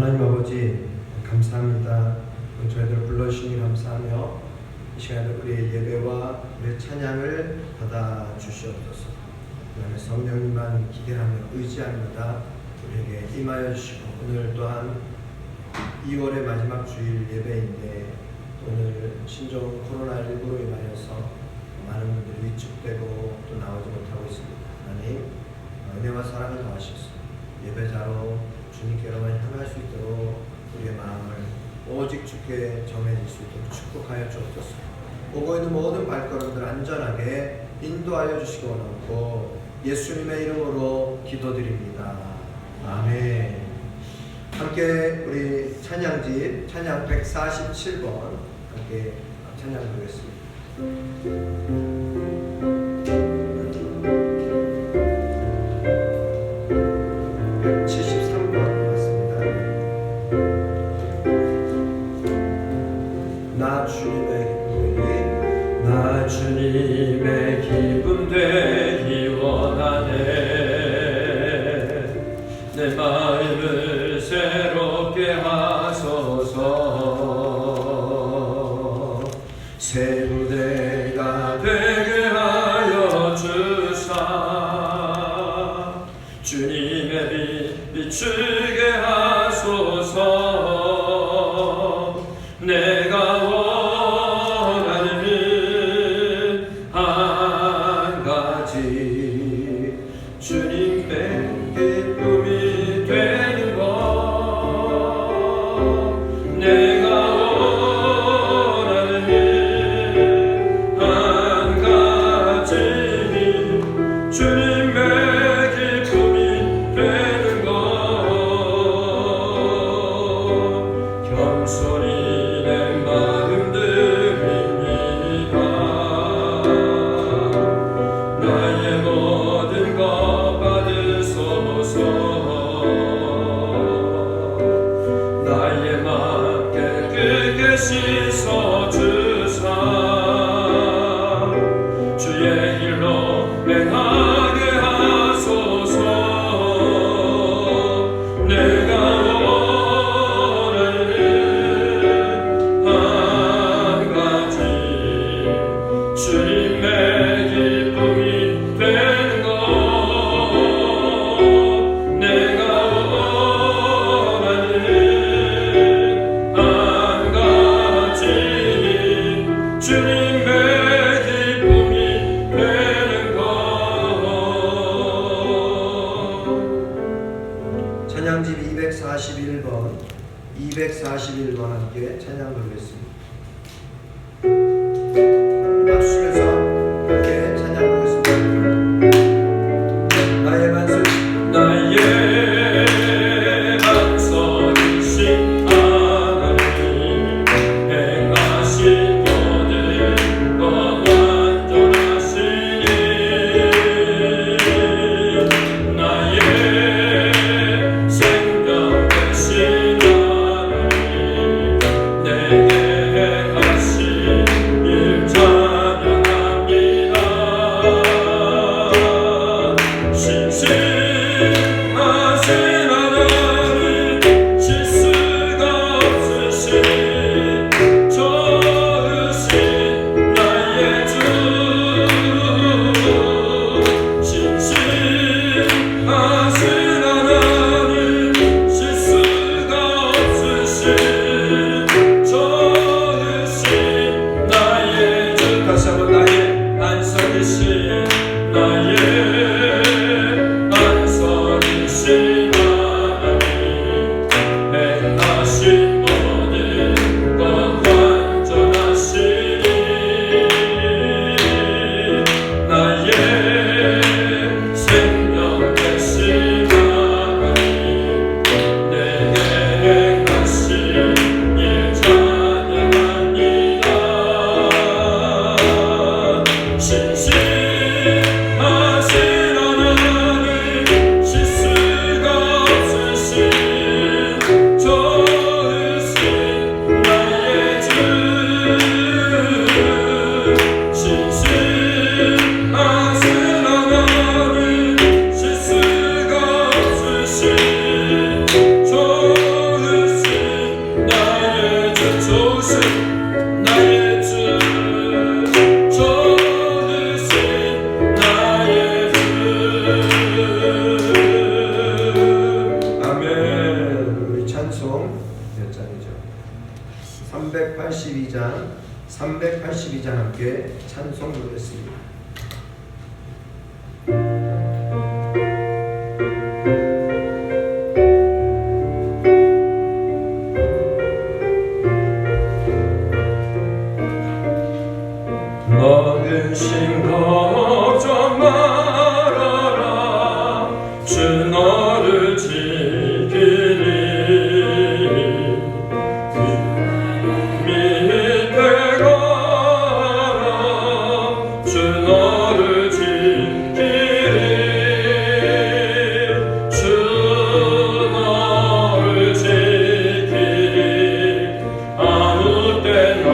하나님 아버지 감사합니다. 저희들 불러주시니 감사하며 이 시간에 우리의 예배와 우리의 찬양을 받아 주시옵소서. 그다음에 성령님만 기대하며 의지합니다. 우리에게 임하여 주시고 오늘 또한 2월의 마지막 주일 예배인데 오늘 신종 코로나19로 인하여서 많은 분들이 위축되고 또 나오지 못하고 있습니다. 하나님 은혜와 사랑을 더하셔서 예배자로 주님께 여러분 향할 수 있도록 우리의 마음을 오직 주께 정해질 수 있도록 축복하여 주옵소서. 오고 있는 모든 발걸음들 안전하게 인도하여 주시기 원하고 예수님의 이름으로 기도드립니다. 아멘. 함께 우리 찬양집 찬양 147번 함께 찬양 부르겠습니다. 173번 맞습니다. 나 주님의 기쁨 되기 원하네. 내 마음을 새롭게 하소서. 새 무대가 되게 하여 주사. 주님의 빛 비추게 하소서. 내가 원하는 한 가지 주님의 기쁨이 되는 것. 내가 원하는 한 가지 주님의 기쁨이 되는 것. 겸손히 내 마음 드립니다. 나의 모든 것 받으소서. 나의 맘 깨끗게 씻어주사. 주의 길로 행하게 하소서. 내가 원하는 한 가지 주님의 기쁨이 되는 것. 내가 원하는 한 가지 주님의 기쁨이 되는 것. 찬양집 241번 함께 찬양 부르겠습니다. 박수 치면서 함께 찬양 부르겠습니다. 나의 반석이신 하나님, 행하신 모든 것 완전하시니. 나의 생명 되신 하나님, 내게 32장 382장 함께 찬송 부르겠습니다. 너는 걱정 말아라 주 너를 지키리 밑에 가라 주 너를 지키리 주 너를 지키리 아무 때나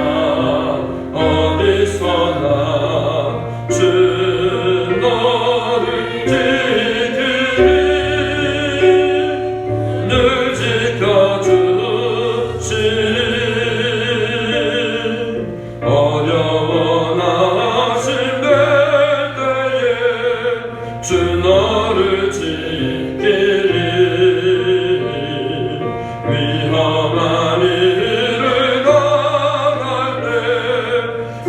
어디서나 주 너를 지키리 늘 지켜주시리 어려워 나심될 때에 주 너를 지키리 위험한 일을 당할 때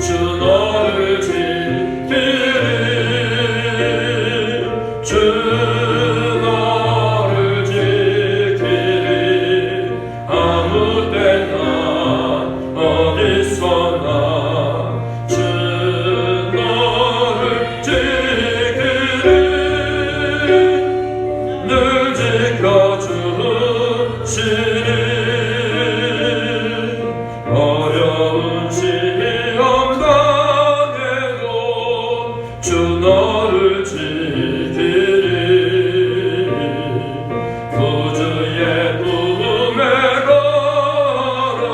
주 너를 지키리 주 너를 지키리 아무 때나 어디서나 주 너를 지키리 늘 지켜주시리 어려운 시험 당해도 주 너를 지키리 구주의 품에 걸어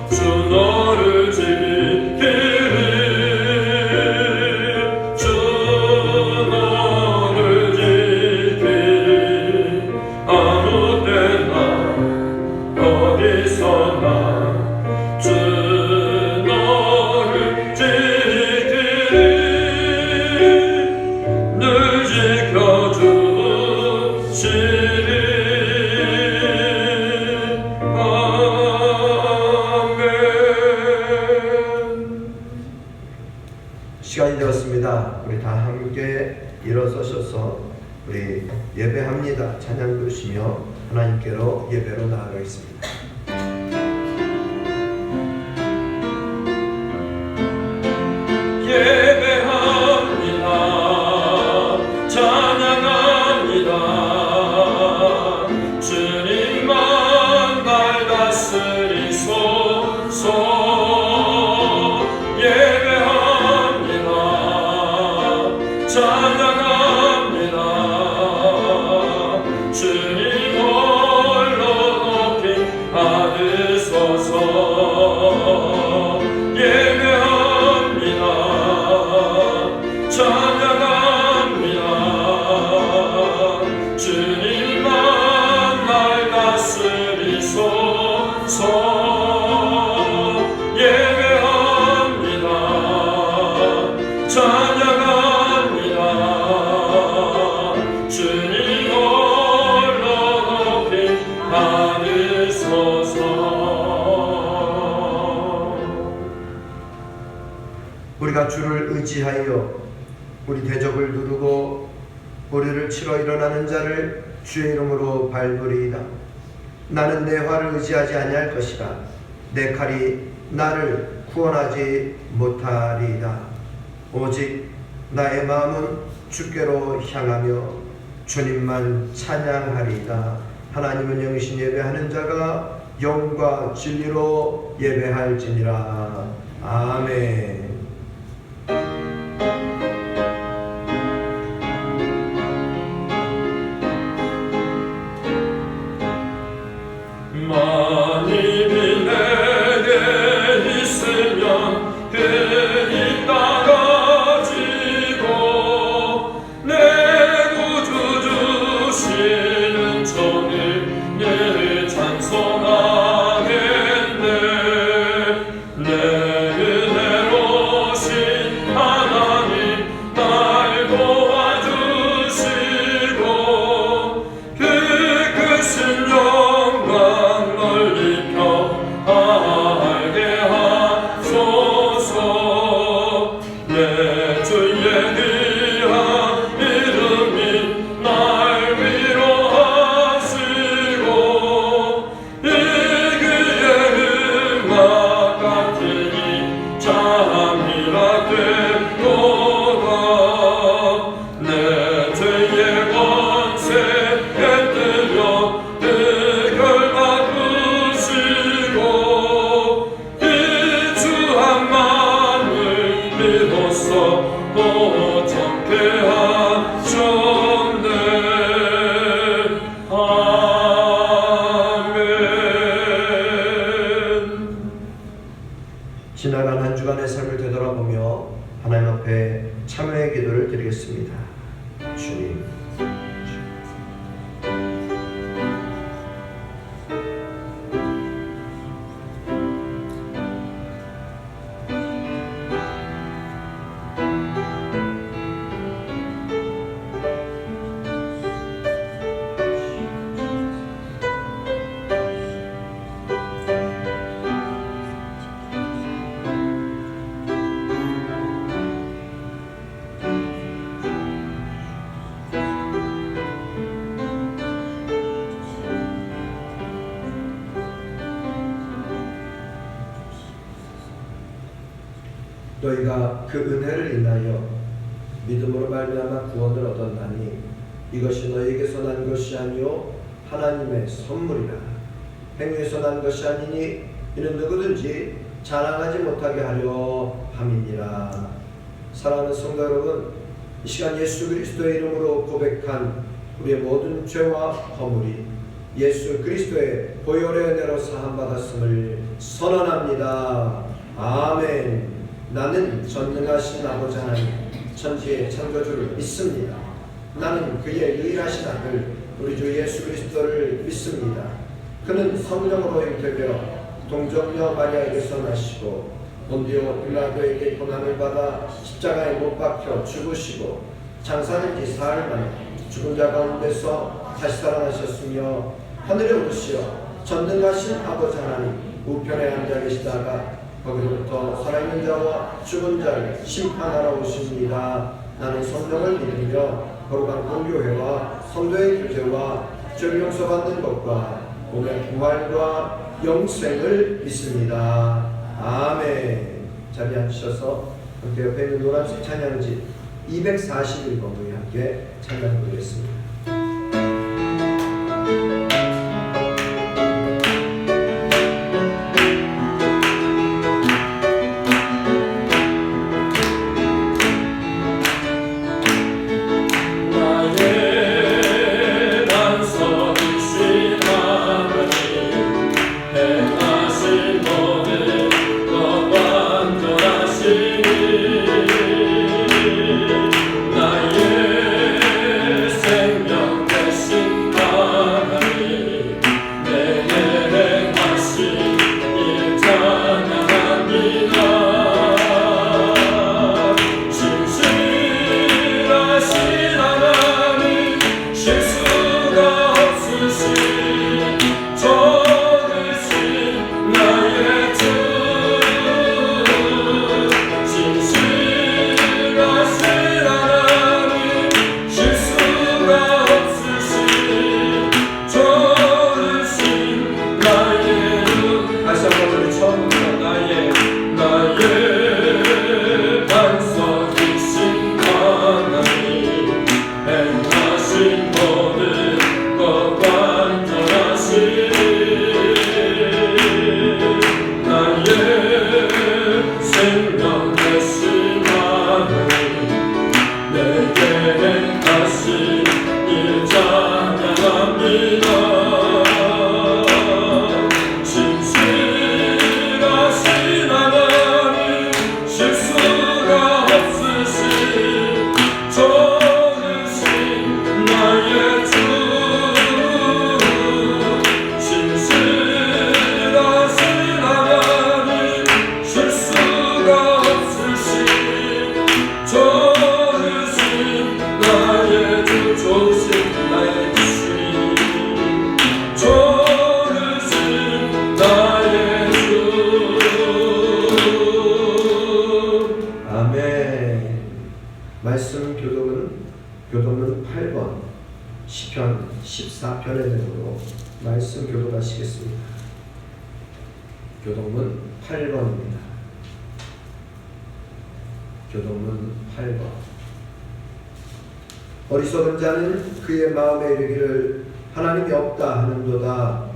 주 너를 지키리 주 너를 지키리 아무 때나 어디서나 주 너를 지키리 늘 지켜주시리 아멘. 시간이 되었습니다. 우리 다 함께 일어서셔서 우리 예배합니다. 찬양 부르시며 하나님께로 예배로 나아가겠습니다. 예배합니다. 찬양합니다. 주님만 날 다스리소서. 예배합니다. 찬양합니다. 주님 홀로 높이 받으소서. 예배합니다. 찬양합니다. 주님만 날 다스리소서. 예배합니다. 찬양합니다. 주님 홀로 높이 받으소서. 우리가 주를 의지하여 우리 대적을 누르고 우리를 치러 일어나는 자를 주의 이름으로 밟으리이다. 나는 내 활을 의지하지 아니할 것이라. 내 칼이 나를 구원하지 못하리이다. 오직 나의 마음은 주께로 향하며 주님만 찬양하리이다. 하나님은 영신 예배하는 자가 영과 진리로 예배할지니라. 아멘. 만일이 내게 있으면 그 힘 따가지고 내 구주 주시는 정을 늘 찬송하겠네. 내 은혜로 주님. 너희가 그 은혜를 인하여 믿음으로 말미암아 구원을 얻었나니 이것이 너희에게서 난 것이 아니요 하나님의 선물이라. 행위에서 난 것이 아니니 이는 누구든지 자랑하지 못하게 하려 함이니라. 사랑하는 성도 여러분, 이 시간 예수 그리스도의 이름으로 고백한 우리의 모든 죄와 허물이 예수 그리스도의 보혈의 은혜로 사함받았음을 선언합니다. 아멘. 나는 전능하신 아버지 하나님 천지의 창조주를 믿습니다. 나는 그의 유일하신 아들 우리 주 예수 그리스도를 믿습니다. 그는 성령으로 잉태되어 동정녀 마리아에게서 나시고 본디오 빌라도에게 고난을 받아 십자가에 못 박혀 죽으시고 장사된 지 사흘 만에 죽은 자 가운데서 다시 살아나셨으며 하늘에 오르시어 전능하신 아버지 하나님 우편에 앉아 계시다가 거기로부터 살아있는 자와 죽은 자를 심판하러 오십니다. 나는 성령을 믿으며 거룩한 공교회와 성도의 교제와 죄를 용서받는 것과 몸의 부활과 영생을 믿습니다. 아멘. 자리에 앉으셔서 함께 옆에 있는 노란색 찬양지 241번 우리 함께 찬양 부르겠습니다. 말씀 교독은 8번 시편 14편의 내용으로 말씀 교독하시겠습니다. 교독문 8번입니다. 교독문 8번. 어리석은 자는 그의 마음에 이르기를 하나님이 없다 하는도다.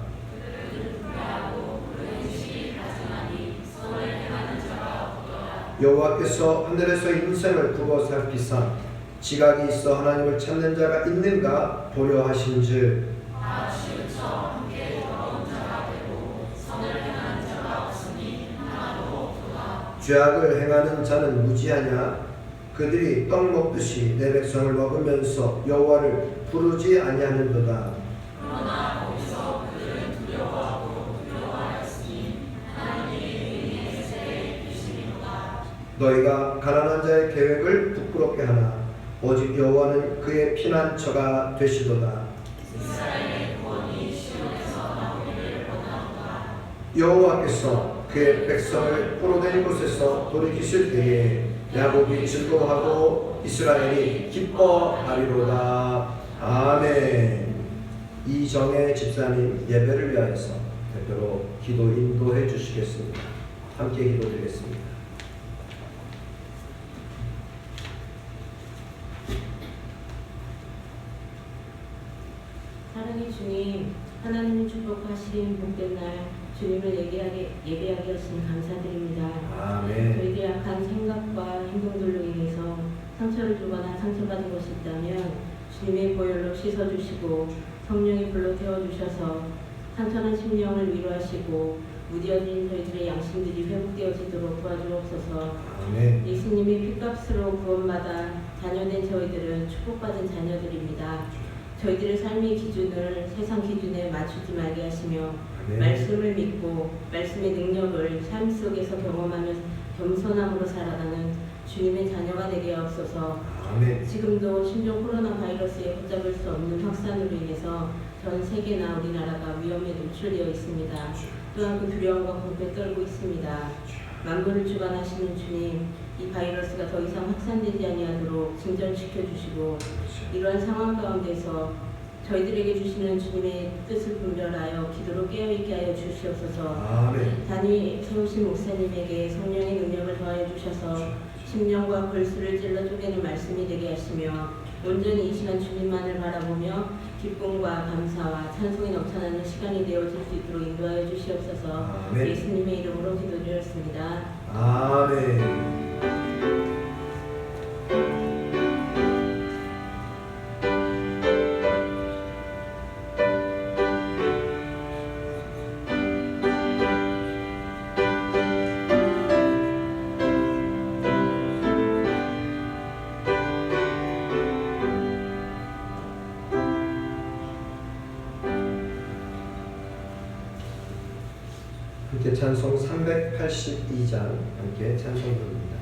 여호와께서 하늘에서 인생을 두고 살피사 지각이 있어 하나님을 찾는 자가 있는가 보려 하신즉 죄악을 행하는 자는 무지하냐 그들이 떡 먹듯이 내 백성을 먹으면서 여호와를 부르지 아니하는도다. 그러나 거기서 그들은 두려워하고 두려워하였으니 하나님의 은혜에 계시리로다. 너희가 가난한 자의 계획을 부끄럽게 하나 오직 여호와는 그의 피난처가 되시도다. 이스라엘의 구원이 시온에서 나오기를 원하노라. 여호와께서 그의 백성을 포로된 곳에서 돌이키실 때에 야곱이 즐거워하고 이스라엘이 기뻐하리로다. 아멘. 이정혜 집사님 예배를 위하여서 대표로 기도 인도해 주시겠습니다. 함께 기도드리겠습니다. 사랑의 주님, 하나님이 축복하신 복된 날 주님을 예배하게 하시니 감사드립니다. 아멘. 저희들이 약한 생각과 행동들로 인해서 상처를 주거나 상처받은 것이 있다면 주님의 보혈로 씻어주시고 성령이 불로 태워주셔서 상처난 심령을 위로하시고 무뎌진 저희들의 양심들이 회복되어지도록 도와주옵소서. 아멘. 예수님의 핏값으로 구원받아 자녀된 저희들은 축복받은 자녀들입니다. 저희들의 삶의 기준을 세상 기준에 맞추지 말게 하시며 아멘. 말씀을 믿고 말씀의 능력을 삶 속에서 경험하며 겸손함으로 살아가는 주님의 자녀가 되게 하옵소서. 아멘. 지금도 심지어 코로나 바이러스에 붙잡을 수 없는 확산으로 인해서 전 세계나 우리나라가 위험에 노출되어 있습니다. 또한 그 두려움과 공포에 떨고 있습니다. 만물을 주관하시는 주님, 이 바이러스가 더 이상 확산되지 아니하도록 진전시켜 주시고 이러한 상황 가운데서 저희들에게 주시는 주님의 뜻을 분별하여 기도로 깨어있게 하여 주시옵소서. 아멘. 단위 세우신 목사님에게 성령의 능력을 더하여 주셔서 심령과 골수를 찔러 쪼개는 말씀이 되게 하시며 온전히 이 시간 주님만을 바라보며 기쁨과 감사와 찬송이 넘쳐나는 시간이 되어질 수 있도록 인도하여 주시옵소서. 아멘. 예수님의 이름으로 기도드렸습니다. 아멘. 함께 찬송 382장 함께 찬송 부릅니다.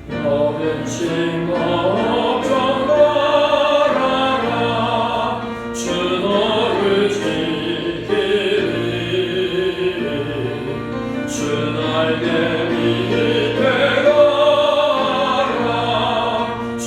너는 심각정 말아라 주 너를 지키리 주 날개 밑에 가라 주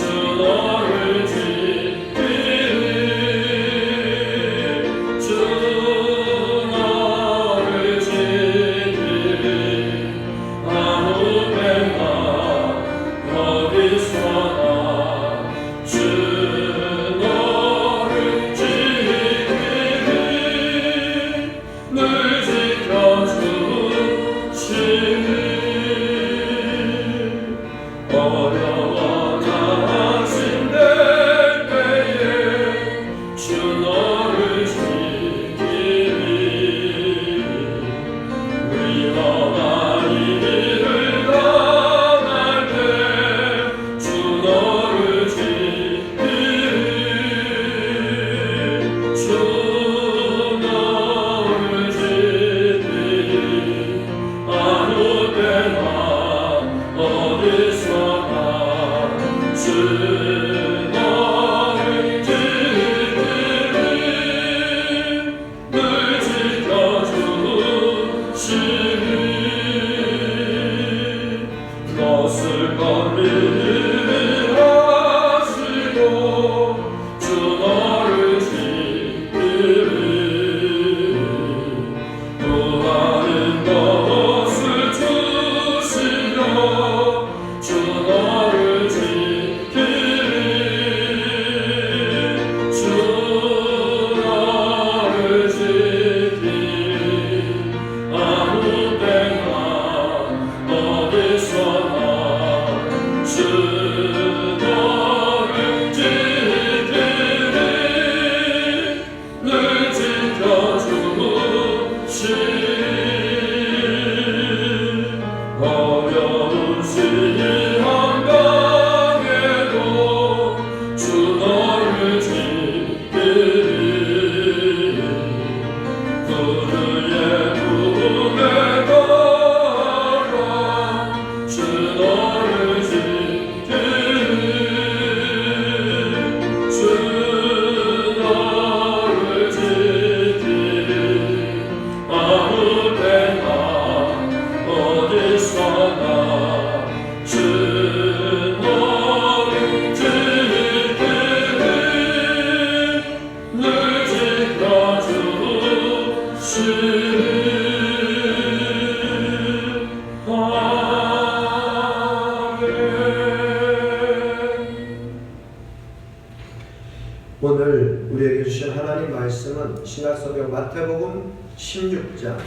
오늘 우리에게 주신 하나님 말씀은 신약성경 마태복음 16장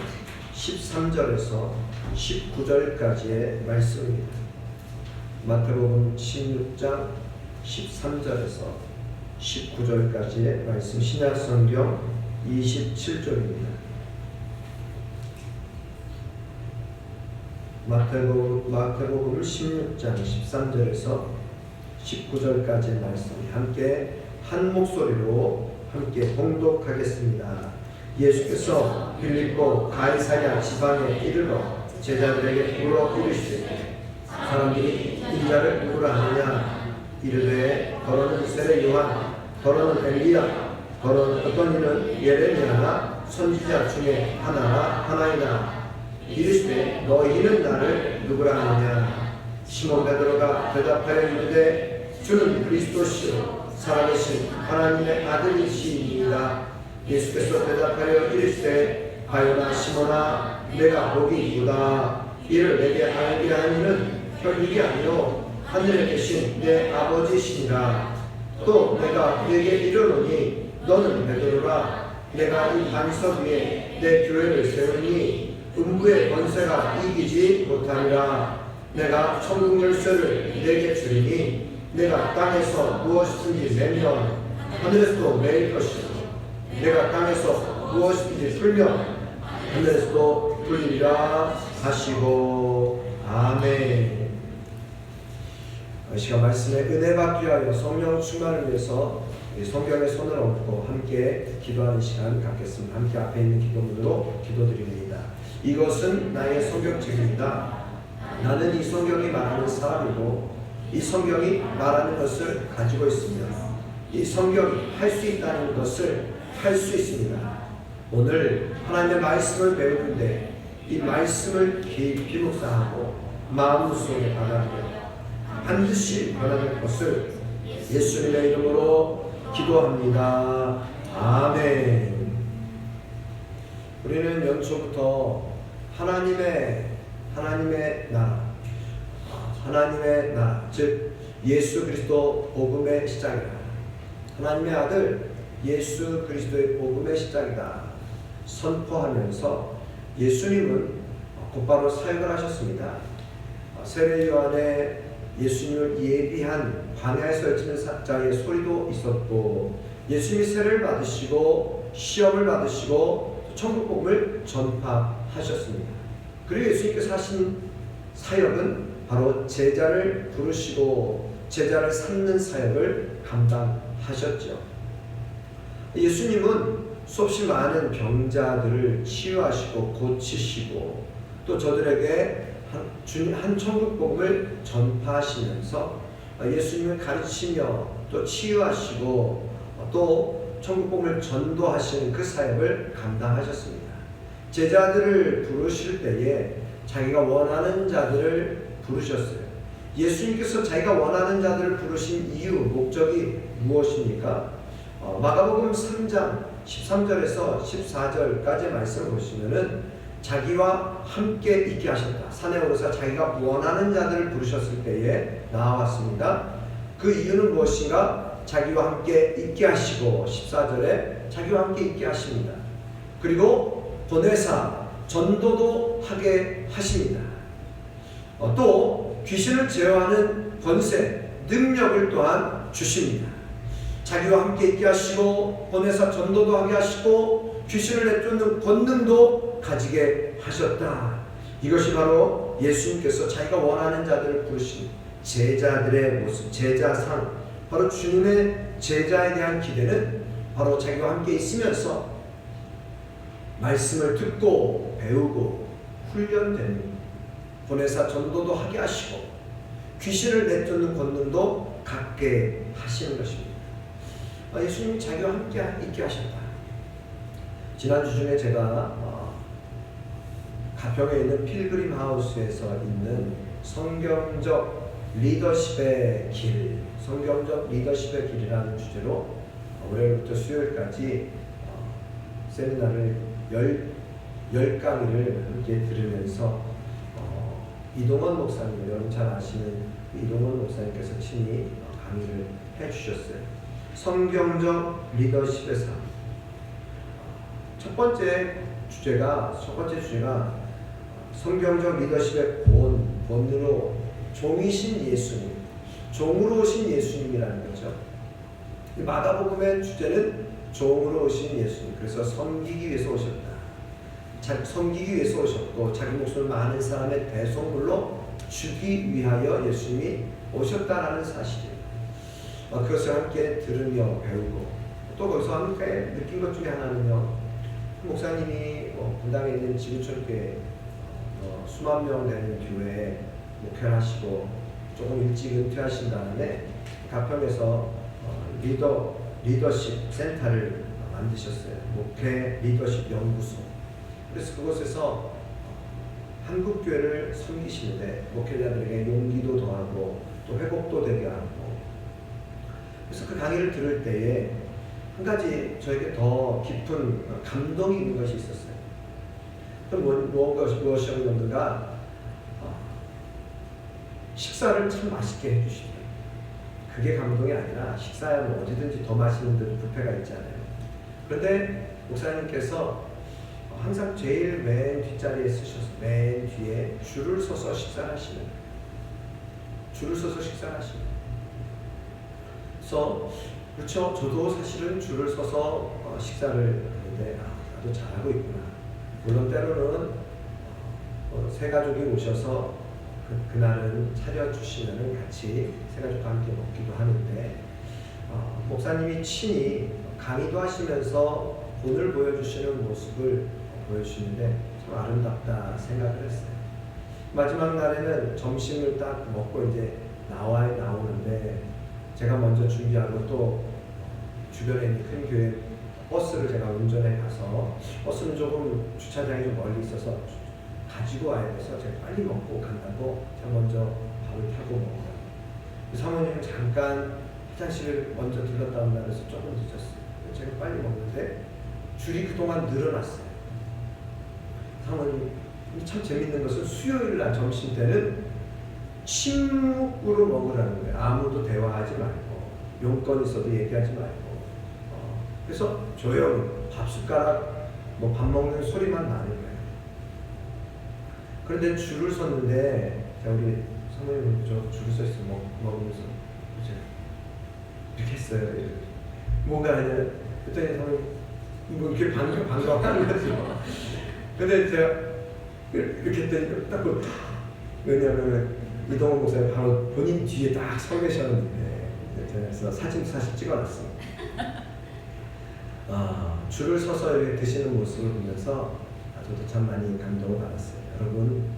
13절에서 19절까지의 말씀입니다. 마태복음 16장 13절에서 19절까지의 말씀, 신약성경 27쪽입니다. 마태복음 16장 13절에서 19절까지의 말씀 함께 한 목소리로 함께 봉독하겠습니다. 예수께서 빌립보 가이사랴 지방에 이르러 제자들에게 물어 이르시되 사람들이 인자를 누구라 하느냐 이르되 더러는 세례 요한 더러는 엘리야 더러는 어떤 이는 예레미야나 선지자 중에 하나이나 이르시되 너희는 나를 누구라 하느냐 시몬 베드로가 대답하여 이르되 주는 그리스도시요 살아계신 하나님의 아들이시니이다. 예수께서 대답하여 이르시되 바요나 시몬아 내가 복이 있도다. 이를 내게 알게 한 이는 혈육이 아니요 하늘에 계신 내 아버지시니라. 또 내가 네게 이르노니 너는 베드로라. 내가 이 반석 위에 내 교회를 세우니 음부의 권세가 이기지 못하리라. 내가 천국 열쇠를 네게 주리니 내가 땅에서 무엇이든지 내면 하늘에서도 매일 것이요 내가 땅에서 무엇이든지 풀면 하늘에서도 풀리리라 하시고 아멘. 이 시간 말씀에 은혜 받기 위하여 성령 충만을 위해서 성경의 손을 얹고 함께 기도하는 시간 갖겠습니다. 함께 앞에 있는 기도문으로 기도드립니다. 이것은 나의 성경책입니다. 나는 이 성경이 말하는 사람이고 이 성경이 말하는 것을 가지고 있습니다. 이 성경이 할 수 있다는 것을 할 수 있습니다. 오늘 하나님의 말씀을 배우는데 이 말씀을 깊이 묵상하고 마음속에 받아들여 반드시 변화될 것을 예수님의 이름으로 기도합니다. 아멘. 우리는 연초부터 하나님의 나라 하나님의 나라, 즉 예수 그리스도 복음의 시작이다. 하나님의 아들 예수 그리스도의 복음의 시작이다. 선포하면서 예수님은 곧바로 사역을 하셨습니다. 세례 요한의 예수님을 예비한 광야에서 외치는 자의 소리도 있었고 예수님이 세례를 받으시고 시험을 받으시고 천국 복음을 전파하셨습니다. 그리고 예수님께서 하신 사역은 바로 제자를 부르시고 제자를 삼는 사역을 감당하셨죠. 예수님은 수없이 많은 병자들을 치유하시고 고치시고 또 저들에게 한 천국 복음을 전파하시면서 예수님을 가르치며 또 치유하시고 또 천국 복음을 전도하시는 그 사역을 감당하셨습니다. 제자들을 부르실 때에 자기가 원하는 자들을 부르셨어요. 예수님께서 자기가 원하는 자들을 부르신 이유, 목적이 무엇입니까? 마가복음 3장 13절에서 14절까지 말씀을 보시면은 자기와 함께 있게 하셨다. 산에 오르사 자기가 원하는 자들을 부르셨을 때에 나왔습니다. 그 이유는 무엇인가? 자기와 함께 있게 하시고 14절에 자기와 함께 있게 하십니다. 그리고 보내사 전도도 하게 하십니다. 또 귀신을 제어하는 권세, 능력을 또한 주십니다. 자기와 함께 있게 하시고 보내사 전도도 하게 하시고 귀신을 내쫓는 권능도 가지게 하셨다. 이것이 바로 예수님께서 자기가 원하는 자들을 부르신 제자들의 모습, 제자상, 바로 주님의 제자에 대한 기대는 바로 자기와 함께 있으면서 말씀을 듣고 배우고 훈련되는 보내사 전도도 하게 하시고 귀신을 내쫓는 권능도 갖게 하시는 것입니다. 예수님이 자기와 함께 있게 하셨다. 지난주 중에 제가 가평에 있는 필그림 하우스에서 있는 성경적 리더십의 길, 성경적 리더십의 길이라는 주제로 월요일부터 수요일까지 세미나를 열 강의를 함께 들으면서 이동원 목사님, 여러분 잘 아시는 이동원 목사님께서 친히 강의를 해주셨어요. 성경적 리더십의 삶. 첫 번째 주제가 성경적 리더십의 본으로 종이신 예수님, 종으로 오신 예수님이라는 거죠. 마가복음의 주제는 종으로 오신 예수님. 그래서 섬기기 위해서 오셨다. 섬기기 위해서 오셨고 자기 목숨을 많은 사람의 대속물로 주기 위하여 예수님이 오셨다라는 사실이에요. 그것을 함께 들으며 배우고 또 거기서 함께 느낀 것 중에 하나는요. 목사님이 분당에 있는 지구촌교회 수만 명 되는 교회에 목회를 하시고 조금 일찍 은퇴하신 다음에 가평에서 리더십 센터를 만드셨어요. 목회 리더십 연구소. 그래서 그곳에서 한국교회를 섬기시는데 목회자들에게 용기도 더하고 또 회복도 되게 하고, 그래서 그 강의를 들을 때에 한 가지 저에게 더 깊은 감동이 있는 것이 있었어요. 그럼 무엇이었는가? 식사를 참 맛있게 해주시더라고요. 그게 감동이 아니라 식사야 뭐 어디든지 더 맛있는 데도 뷔페가 있잖아요. 그런데 목사님께서 항상 제일 맨 뒷자리에 쓰셔서 맨 뒤에 줄을 서서 식사하시는, 그래서 그렇죠. 저도 사실은 줄을 서서 식사를 하는데 나도 잘하고 있구나. 물론 때로는 세 가족이 오셔서 그날은 차려주시면 같이 세 가족과 함께 먹기도 하는데 목사님이 친히 강의도 하시면서 본을 보여주시는 모습을 보여주시는데 참 아름답다 생각을 했어요. 마지막 날에는 점심을 딱 먹고 이제 나오는데 제가 먼저 준비하고 또 주변에 있는 큰 교회 버스를 제가 운전해 가서, 버스는 조금 주차장이 좀 멀리 있어서 가지고 와야 돼서 제가 빨리 먹고 간다고 제가 먼저 밥을 타고 먹어요. 사모님은 잠깐 화장실을 먼저 들렀다 온다 그래서 조금 늦었어요. 제가 빨리 먹는데 줄이 그동안 늘어났어요. 사모님 참 재밌는 것은 수요일 날 점심 때는 침묵으로 먹으라는 거예요. 아무도 대화하지 말고 용건 있어도 얘기하지 말고 그래서 조용, 밥 숟가락 뭐 밥 먹는 소리만 나는 거예요. 그런데 줄을 섰는데 제가 우리 사모님 저 줄을 서 있어 먹으면서 이렇게 했어요. 뭔가 아니라 그랬더니 사모님 뭐 이렇게 반가워하는 거죠. 근데 제가 이렇게 했더니 딱 왜냐하면 이동원 목사님 바로 본인 뒤에 딱 서 계셨는데 그래서 사진 찍어놨어요. 줄을 서서 이렇게 드시는 모습을 보면서 저도 참 많이 감동을 받았어요. 여러분,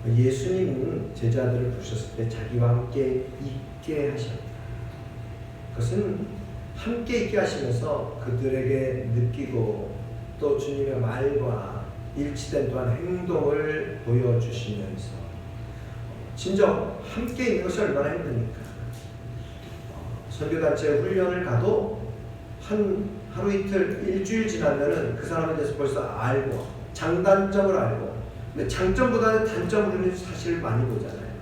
예수님은 제자들을 부르셨을 때 자기와 함께 있게 하셨다. 그것은 함께 있게 하시면서 그들에게 느끼고 또 주님의 말과 일치된 또한 행동을 보여주시면서 진정 함께 있는 것이 얼마나 힘드니까. 선교단체 훈련을 가도 하루 이틀 일주일 지나면은 그 사람에 대해서 벌써 알고 장단점을 알고, 근데 장점보다는 단점을 우리는 사실 많이 보잖아요.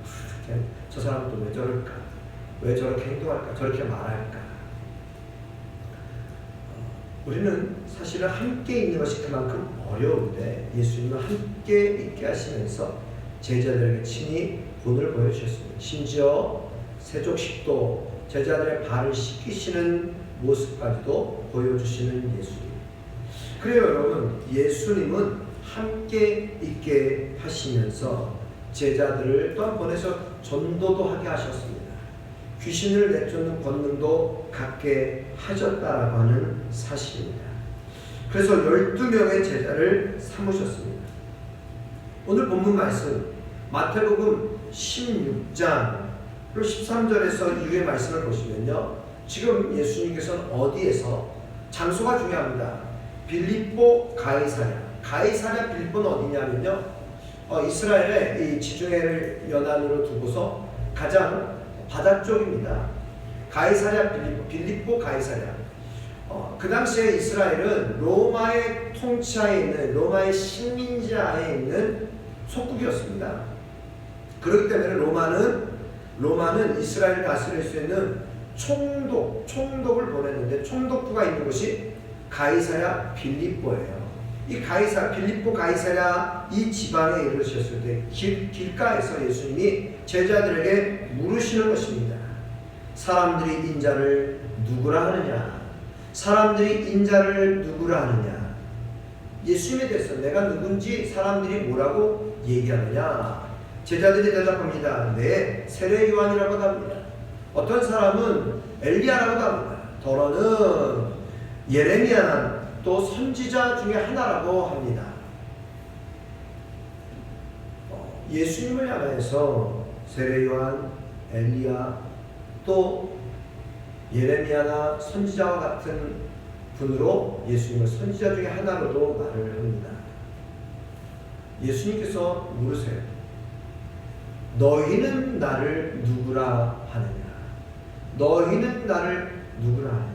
저 사람은 또 왜 저럴까? 왜 저렇게 행동할까? 저렇게 말할까? 우리는 사실은 함께 있는 것이 그만큼 어려운데 예수님은 함께 있게 하시면서 제자들에게 친히 본을 보여주셨습니다. 심지어 세족식도 제자들의 발을 씻기시는 모습까지도 보여주시는 예수님. 그래요 여러분, 예수님은 함께 있게 하시면서 제자들을 또한 보내서 전도도 하게 하셨습니다. 귀신을 내쫓는 권능도 갖게 하셨다라고 하는 사실입니다. 그래서 12명의 제자를 삼으셨습니다. 오늘 본문 말씀 마태복음 16장 13절에서 이후의 말씀을 보시면요, 지금 예수님께서는 어디에서, 장소가 중요합니다. 빌립보 가이사랴 빌립보는 어디냐면요, 이스라엘의 이 지중해를 연안으로 두고서 가장 바다 쪽입니다. 빌립보 가이사랴. 그 당시에 이스라엘은 로마의 통치하에 있는, 로마의 식민지하에 있는 속국이었습니다. 그렇기 때문에 로마는 이스라엘을 다스릴 수 있는 총독을 보냈는데, 총독부가 있는 곳이 가이사랴 빌립보예요. 이 빌립보 가이사랴 이 지방에 이르셨을 때 길가에서 예수님이 제자들에게 물으시는 것입니다. 사람들이 인자를 누구라 하느냐? 사람들이 인자를 누구라 하느냐? 예수님에 대해서 내가 누군지 사람들이 뭐라고 얘기하느냐? 제자들이 대답합니다. 네, 세례 요한이라고 합니다. 어떤 사람은 엘리야라고 합니다. 더러는 예레미야, 또 선지자 중에 하나라고 합니다. 예수님을 향해서 세례 요한, 엘리야, 또 예레미야나 선지자와 같은 분으로 예수님을 선지자 중에 하나로도 말을 합니다. 예수님께서 물으세요. 너희는 나를 누구라 하느냐? 너희는 나를 누구라 하느냐?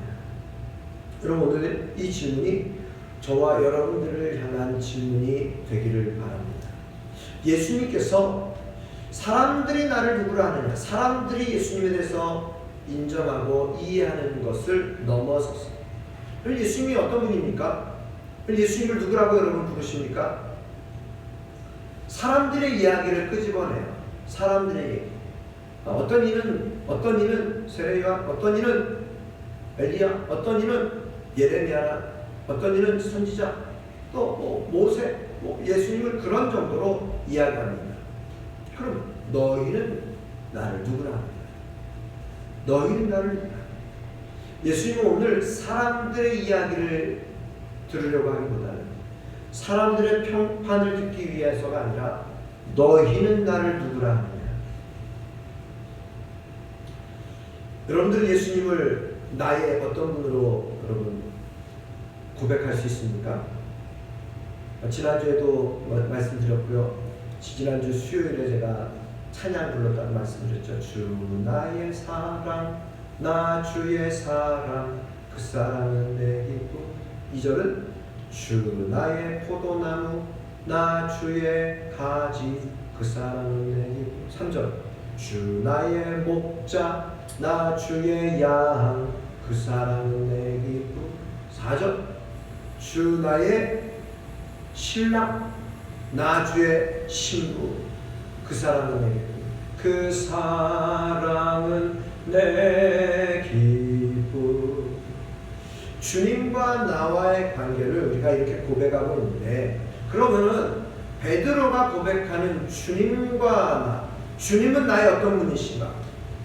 여러분, 오늘 이 질문이 저와 여러분들을 향한 질문이 되기를 바랍니다. 예수님께서 사람들이 나를 누구라 하느냐, 사람들이 예수님에 대해서 인정하고 이해하는 것을 넘어서서, 예수님이 어떤 분입니까? 예수님을 누구라고 여러분 부르십니까? 사람들의 이야기를 끄집어내요. 사람들의 얘기. 어떤 이는 세례 요한, 어떤 이는 엘리야, 어떤 이는 예레미야나, 어떤 이는 선지자, 또 모세, 예수님을 그런 정도로 이야기합니다. 그럼 너희는 나를 누구라 하느냐? 너희는 나를 누구라? 예수님은 오늘 사람들의 이야기를 들으려고 하기보다는 사람들의 평판을 듣기 위해서가 아니라 너희는 나를 누구라 하느냐? 여러분들은 예수님을 나의 어떤 분으로 여러분 고백할 수 있습니까? 지난주에도 말씀드렸고요. 지난주 수요일에 제가 찬양 불렀다는 말씀드렸죠. 주 나의 사랑, 나 주의 사랑, 그 사랑은 내 기쁨. 2절은 주 나의 포도나무, 나 주의 가지, 그 사랑은 내 기쁨. 3절 주 나의 목자, 나 주의 양, 그 사랑은 내 기쁨. 4절 주 나의 신랑, 나 주의 신부, 그 사랑은 내 기쁨. 그 사랑은 내 기쁨. 주님과 나와의 관계를 우리가 이렇게 고백하고 있는데, 그러면은 베드로가 고백하는 주님과 나, 주님은 나의 어떤 분이신가?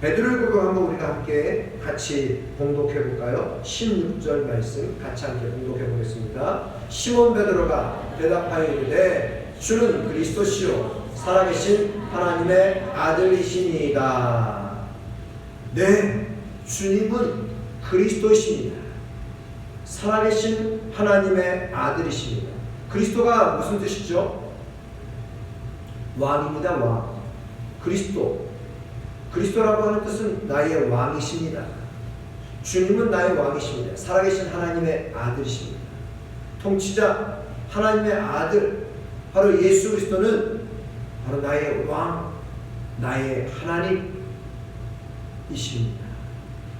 베드로의 고백 한번 우리가 함께 같이 봉독해 볼까요? 16절 말씀 같이 함께 봉독해 보겠습니다. 시몬 베드로가 대답하여 이르되 주는 그리스도시요 살아계신 하나님의 아들이시니이다. 네, 주님은 그리스도이십니다. 살아계신 하나님의 아들이십니다. 그리스도가 무슨 뜻이죠? 왕입니다. 왕. 그리스도라고 하는 뜻은 나의 왕이십니다. 주님은 나의 왕이십니다. 살아계신 하나님의 아들이십니다. 통치자 하나님의 아들, 바로 예수 그리스도는 바로 나의 왕, 나의 하나님이십니다.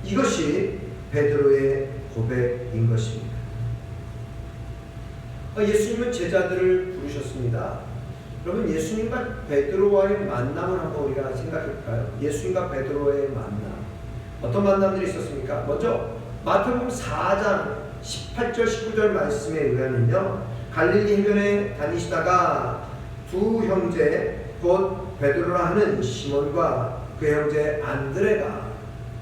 이것이 베드로의 고백인 것입니다. 예수님은 제자들을 부르셨습니다. 그러면 예수님과 베드로와의 만남을 한번 우리가 생각해 볼까요? 예수님과 베드로의 만남, 어떤 만남들이 있었습니까? 먼저 마태복음 4장 18절 19절 말씀에 의하면요, 갈릴리 해변에 다니시다가 두 형제, 곧 베드로라 하는 시몬과 그 형제 안드레가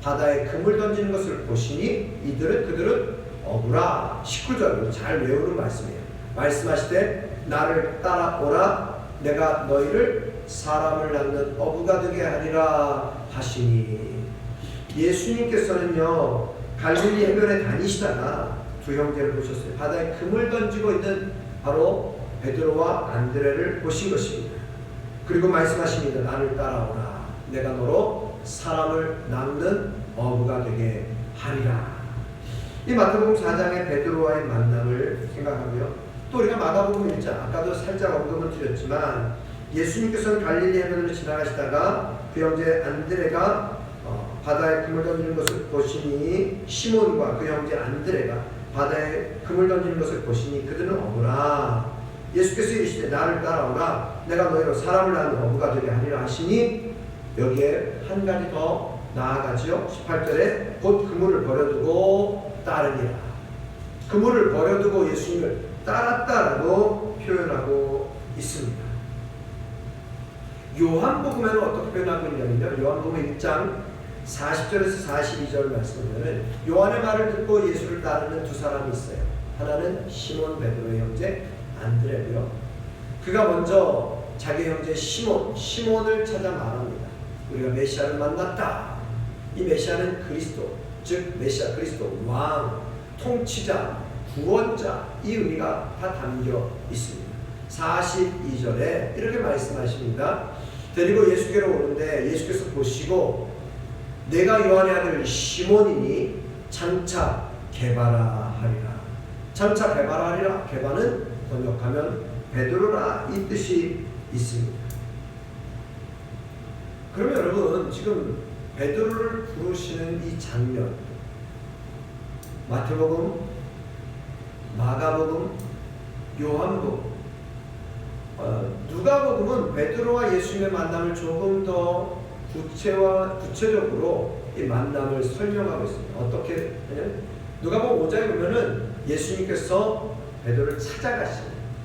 바다에 금을 던지는 것을 보시니 그들은 어부라. 19절 잘 외우는 말씀이에요. 말씀하시되 나를 따라오라, 내가 너희를 사람을 낳는 어부가 되게 하리라 하시니. 예수님께서는요, 갈릴리 해변에 다니시다가 두 형제를 보셨어요. 바다에 금을 던지고 있는 바로 베드로와 안드레를 보신 것입니다. 그리고 말씀하십니다. 나를 따라오라, 내가 너로 사람을 낳는 어부가 되게 하리라. 이 마태복음 4장의 베드로와의 만남을 생각하고요. 또 우리가 마가복음 1장, 아까도 살짝 언급을 드렸지만 예수님께서는 갈릴리 해변으로 지나가시다가 그 형제 안드레가 바다에 금을 던지는 것을 보시니 시몬과 그 형제 안드레가 바다에 금을 던지는 것을 보시니 그들은 어부라. 예수께서 이르시되 나를 따라오라. 내가 너희로 사람을 낳는 어부가 되게 하리라 하시니 여기에 한 가지 더 나아가지요. 18절에 곧 그물을 버려두고 따르니라. 그물을 버려두고 예수님을 따랐다라고 표현하고 있습니다. 요한복음에는 어떻게 표현하고 있냐면요. 요한복음 1장 40절에서 42절 말씀을 요한의 말을 듣고 예수를 따르는 두 사람이 있어요. 하나는 시몬 베드로의 형제 안드레고요. 그가 먼저 자기 형제 시몬을 찾아 말합니다. 우리가 메시아를 만났다. 이 메시아는 그리스도, 즉 메시아 그리스도 왕, 통치자, 구원자, 이 의미가 다 담겨 있습니다. 42절에 이렇게 말씀하십니다. 데리고 예수께로 오는데 예수께서 보시고 내가 요한의 아들 시몬이니 장차 개바라 하리라. 장차 개바라 하리라. 개바는 번역하면 베드로라 이 뜻이 있습니다. 그러면 여러분 지금 베드로를 부르시는 이 장면, 마태복음, 마가복음, 요한복음, 누가복음은 베드로와 예수님의 만남을 조금 더 구체적으로 이 만남을 설명하고 있습니다. 어떻게 하냐면 누가복음 5장에 보면은 예수님께서 베드로를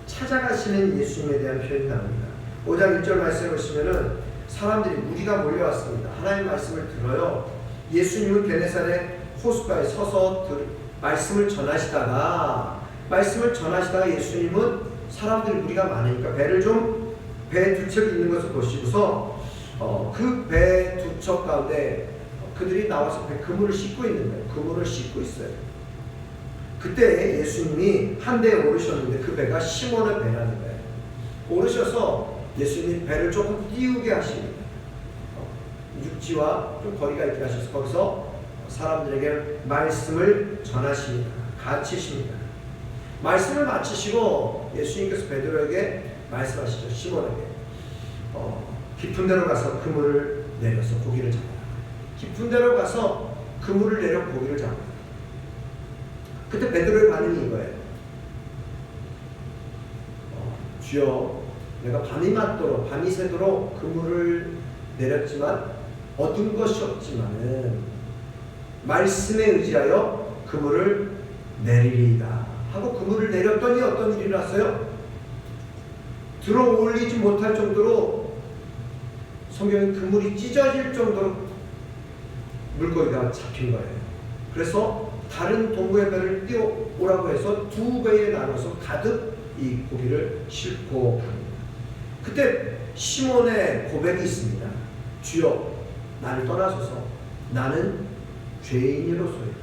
찾아가시는 예수님에 대한 표현이 나옵니다. 5장 1절 말씀해 보시면은 사람들이 무리가 몰려왔습니다. 하나님의 말씀을 들어요. 예수님은 게네사렛 호숫가에 서서 말씀을 전하시다가 예수님은 사람들이 무리가 많으니까 배 두 척이 있는 것을 보시고서 그 배 두 척 가운데 그들이 나와서 그물을 씻고 있는 거예요. 그물을 씻고 있어요. 그때 예수님이 한 대에 오르셨는데 그 배가 시몬의 배라는 거예요. 오르셔서 예수님이 배를 조금 띄우게 하십니다. 육지와 좀 거리가 있게 하셔서 거기서 사람들에게 말씀을 전하십니다. 가르치십니다. 말씀을 마치시고 예수님께서 베드로에게 말씀하시죠. 시몬에게 깊은 데로 가서 그물을 내려서 고기를 잡아라. 깊은 데로 가서 그물을 내려 고기를 잡아라. 그때 베드로의 반응이 이거예요. 주여, 내가 밤이 새도록 그물을 내렸지만 얻은 것이 없지만은 말씀에 의지하여 그물을 내리리이다 하고 그물을 내렸더니 어떤 일이 일어났어요? 들어올리지 못할 정도로 성경에 그물이 찢어질 정도로 물고기가 잡힌 거예요. 그래서 다른 동부의 배를 띄워오라고 해서 두 배에 나눠서 가득 이 고기를 싣고 갑니다. 그때 시몬의 고백이 있습니다. 주여, 나를 떠나소서. 나는 죄인이로소이다.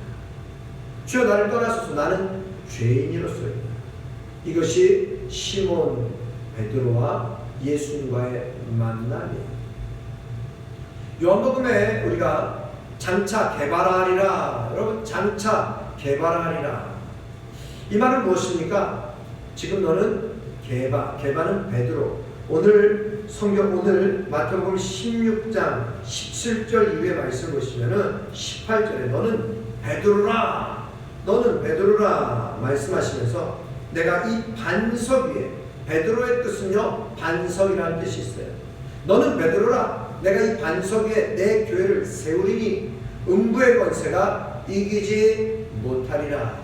주여, 나를 떠나소서. 나는 죄인이로소이다. 이것이 시몬 베드로와 예수님과의 만남이에요. 요한복음에 우리가 장차 개발하리라. 여러분, 장차 개발하리라. 이 말은 무엇입니까? 지금 너는 개바는 베드로. 오늘 마태복음 16장 17절 이후의 말씀 보시면은 18절에 너는 베드로라 말씀하시면서 내가 이 반석 위에, 베드로의 뜻은요 반석이라는 뜻이 있어요. 너는 베드로라. 내가 이 반석 위에 내 교회를 세우리니 음부의 권세가 이기지 못하리라.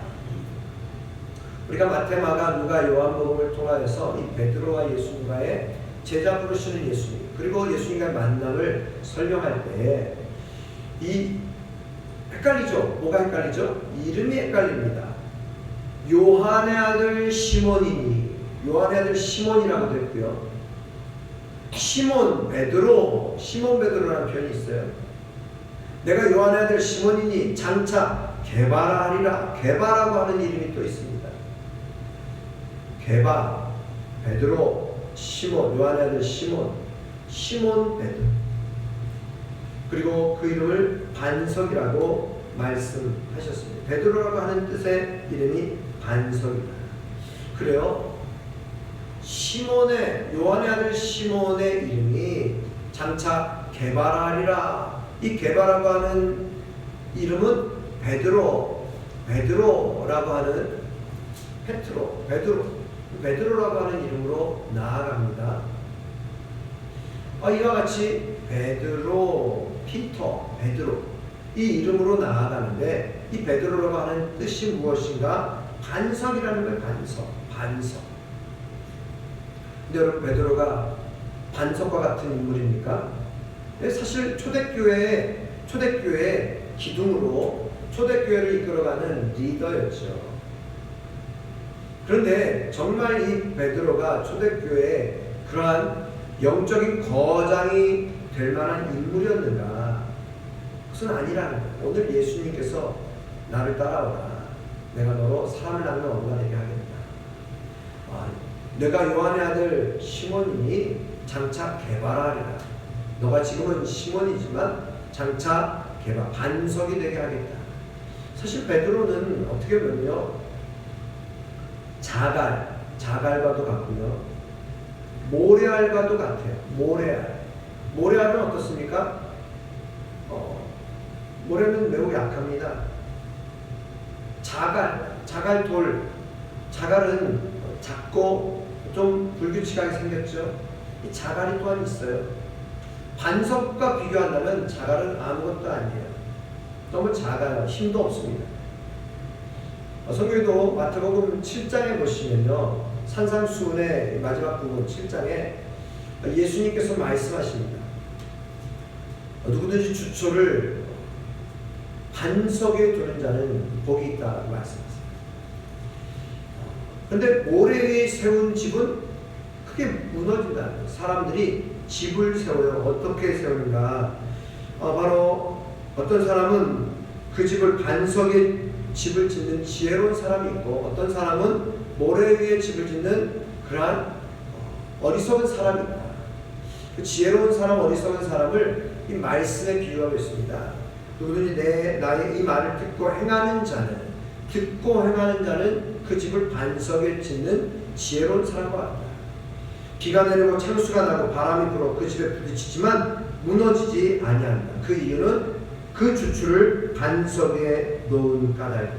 우리가 마태, 마가, 누가, 요한복음을 통하여서 이 베드로와 예수님과의 제자 부르시는 예수님, 그리고 예수님과의 만남을 설명할 때 이 헷갈리죠? 뭐가 헷갈리죠? 이름이 헷갈립니다. 요한의 아들 시몬이니, 요한의 아들 시몬이라고 됐고요. 시몬 베드로라는 표현이 있어요. 내가 요한의 아들 시몬이니 장차 개바라하리라. 개바라고 하는 이름이 또 있습니다. 개바, 베드로, 시몬, 요한의 아들 시몬 베드로. 그리고 그 이름을 반석이라고 말씀하셨습니다. 베드로라고 하는 뜻의 이름이 반석이다. 그래요. 요한의 아들 시몬의 이름이 장차 게바라리라. 이 게바라고 하는 이름은 베드로라고 하는 베드로라고 하는 이름으로 나아갑니다. 이와 같이 베드로, 피터, 베드로 이 이름으로 나아가는데 이 베드로라고 하는 뜻이 무엇인가? 반석이라는 거예요. 반석. 근데 여러분, 베드로가 반석과 같은 인물입니까? 사실 초대교회의 기둥으로 초대교회를 이끌어가는 리더였죠. 그런데 정말 이 베드로가 초대교회의 그러한 영적인 거장이 될 만한 인물이었는가? 그것은 아니라는 거예요. 오늘 예수님께서 나를 따라오라. 내가 너로 사람을 낳는 어부가 되게 하겠다. 내가 요한의 아들 시몬이니 장차 게바라리라. 너가 지금은 시몬이지만 장차 반석이 되게 하겠다. 사실 베드로는 어떻게 보면요, 자갈과도 같고요, 모래알과도 같아요. 모래알은 어떻습니까? 모래는 매우 약합니다. 자갈은 작고 좀 불규칙하게 생겼죠. 이 자갈이 또한 있어요. 반석과 비교한다면 자갈은 아무것도 아니에요. 너무 작아요. 힘도 없습니다. 성경에도 마태복음 7장에 보시면요, 산상수훈의 마지막 부분 7장에 예수님께서 말씀하십니다. 누구든지 주초를 반석에 두는 자는 복이 있다고 말씀하세요. 그런데 모래 위에 세운 집은 크게 무너진다. 사람들이 집을 세워요. 어떻게 세우는가? 바로 어떤 사람은 그 집을 반석에 집을 짓는 지혜로운 사람이 있고, 어떤 사람은 모래 위에 집을 짓는 그러한 어리석은 사람이 있다. 그 지혜로운 사람, 어리석은 사람을 이 말씀에 비유하고 있습니다. 누구든지 나의 이 말을 듣고 행하는 자는 그 집을 반석에 짓는 지혜로운 사람과 같다. 비가 내리고 창수가 나고 바람이 불어 그 집에 부딪히지만 무너지지 아니한다. 그 이유는 그 주추를 반석에 놓은 까닭이다.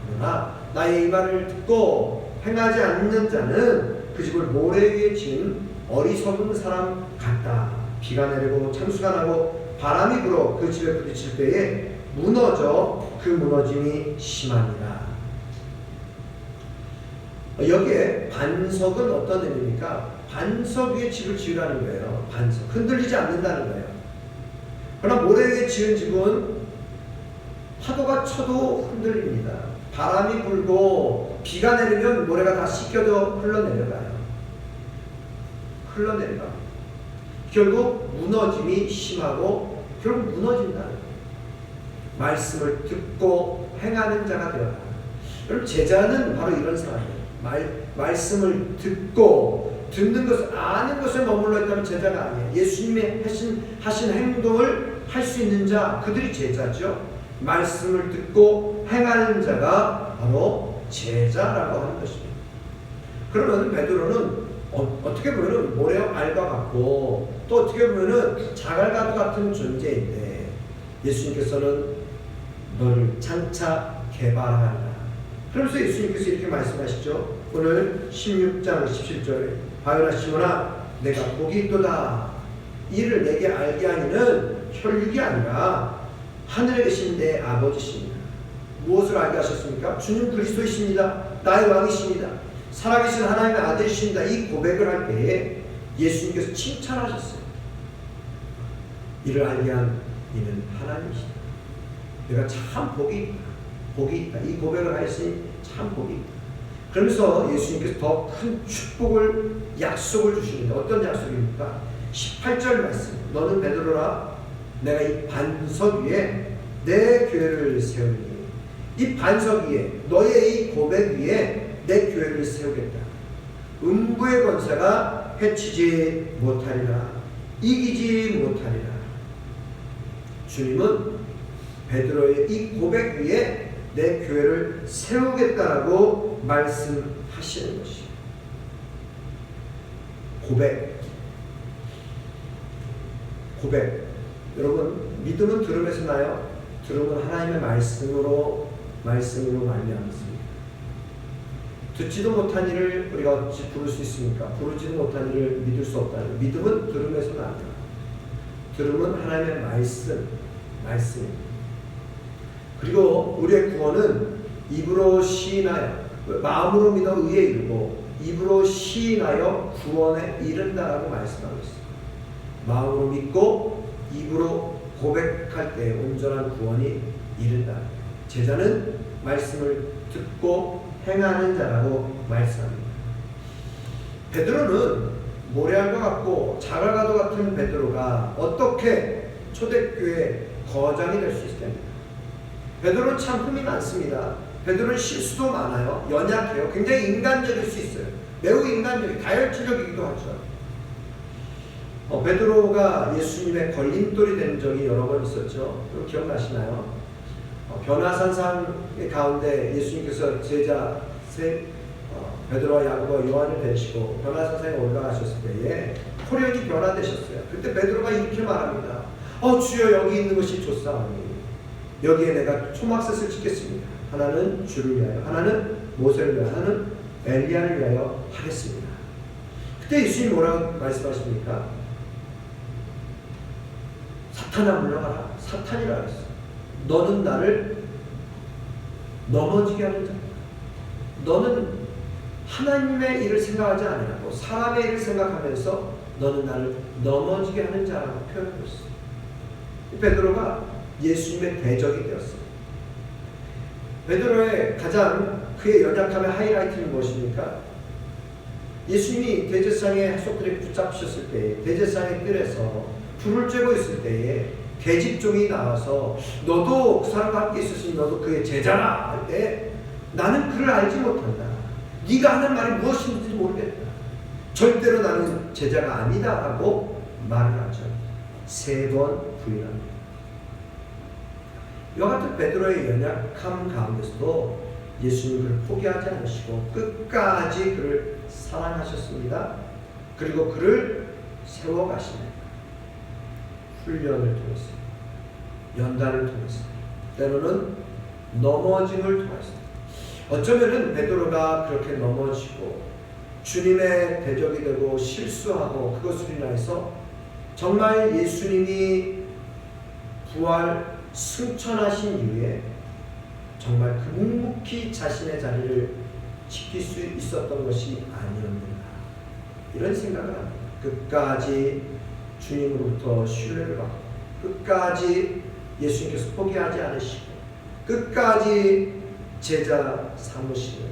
그러나 나의 이 말을 듣고 행하지 않는 자는 그 집을 모래 위에 지은 어리석은 사람 같다. 비가 내리고 창수가 나고 바람이 불어 그 집에 부딪힐 때에 무너져 그 무너짐이 심하니라. 여기에 반석은 어떤 의미입니까? 반석 위에 집을 지으라는 거예요. 반석. 흔들리지 않는다는 거예요. 그러나 모래 위에 지은 집은 파도가 쳐도 흔들립니다. 바람이 불고 비가 내리면 모래가 다 씻겨져 흘러내려가요. 결국 무너짐이 심하고 결국 무너진다는 거예요. 말씀을 듣고 행하는 자가 되어라. 여러분, 제자는 바로 이런 사람이에요. 말씀을 듣는 것을 아는 것에 머물러 있다면 제자가 아니에요. 예수님이 하신 행동을 할 수 있는 자, 그들이 제자죠. 말씀을 듣고 행하는 자가 바로 제자라고 하는 것입니다. 그러면 베드로는 어떻게 보면 모래알과 같고 또 어떻게 보면 자갈과 같은 존재인데, 예수님께서는 너를 장차 개발하라. 그러면서 예수님께서 이렇게 말씀하시죠. 오늘 16장 17절에 바요나 시몬아, 내가 복이 있도다. 이를 내게 알게 하니는 혈육이 아니라 하늘에 계신 내 아버지십니다. 무엇을 알게 하셨습니까? 주님 그리스도이십니다. 나의 왕이십니다. 살아계신 하나님의 아들이십니다. 이 고백을 할 때에 예수님께서 칭찬하셨어요. 이를 알게 한 이는 하나님이시다. 내가 참 복이 있다. 이 고백을 하였으니 참 복이 있다. 그러면서 예수님께서 더 큰 축복을, 약속을 주시는데 어떤 약속입니까? 18절 말씀. 너는 베드로라. 내가 이 반석 위에 내 교회를 세우니, 이 반석 위에, 너의 이 고백 위에 내 교회를 세우겠다. 음부의 권세가 해치지 못하리라. 이기지 못하리라. 주님은 베드로의 이 고백 위에 내 교회를 세우겠다라고 말씀하시는 것이에요. 고백. 여러분, 믿음은 들음에서 나요. 들음은 하나님의 말씀으로 말미암습니다. 듣지도 못한 일을 우리가 어찌 부를 수 있습니까? 부르지도 못한 일을 믿을 수 없다. 믿음은 들음에서 납니다. 들음은 하나님의 말씀입니다. 그리고 우리의 구원은 입으로 시인하여, 마음으로 믿어 의에 이르고 입으로 시인하여 구원에 이른다라고 말씀하고 있습니다. 마음으로 믿고 입으로 고백할 때 온전한 구원이 이른다. 제자는 말씀을 듣고 행하는 자라고 말씀합니다. 베드로는 모래알과 같고 자갈과도 같은 베드로가 어떻게 초대교회 거장이 될 수 있습니까? 베드로는 참 흠이 많습니다. 베드로는 실수도 많아요. 연약해요. 굉장히 인간적일 수 있어요. 매우 인간적이고 다혈질적이기도 하죠. 베드로가 예수님의 걸림돌이 된 적이 여러 번 있었죠. 기억나시나요? 변화산상 가운데 예수님께서 제자 베드로와 야고보와 요한을 데리시고 변화산상에 올라가셨을 때에 호련히 변화되셨어요. 그때 베드로가 이렇게 말합니다. 주여, 여기 있는 것이 좋사오니 여기에 내가 초막셋을 짓겠습니다. 하나는 주를 위하여, 하나는 모세를 위하여, 하나는 엘리야를 위하여 하겠습니다. 그때 예수님이 뭐라고 말씀하십니까? 사탄아 물러가라. 사탄이라 그랬어요. 너는 나를 넘어지게 하는 자다. 너는 하나님의 일을 생각하지 아니하고 사람의 일을 생각하면서 너는 나를 넘어지게 하는 자라고 표현했어요. 베드로가 예수님의 대적이 되었어요. 베드로의 가장 그의 연약함의 하이라이트는 무엇입니까? 예수님이 대제사장의 하속들이 붙잡히셨을 때 대제사장의 뜰에서 불을 쬐고 있을 때에 계집종이 나와서 너도 그 사람과 함께 있었으니 너도 그의 제자라 할 때 나는 그를 알지 못한다. 네가 하는 말이 무엇인지 모르겠다. 절대로 나는 제자가 아니다 하고 말을 하죠. 3번 부인합니다. 이와 같은 베드로의 연약함 가운데서도 예수님은 그를 포기하지 않으시고 끝까지 그를 사랑하셨습니다. 그리고 그를 세워가시는 훈련을 통해서, 연단을 통해서, 때로는 넘어짐을 통해서, 어쩌면은 베드로가 그렇게 넘어지고 주님의 대적이 되고 실수하고 그것으로 인해서 정말 예수님이 부활 승천하신 이후에 정말 그 묵묵히 자신의 자리를 지킬 수 있었던 것이 아니었는가, 이런 생각을 합니다. 끝까지 주님으로부터 신뢰를 받고 끝까지 예수님께서 포기하지 않으시고 끝까지 제자 삼으시는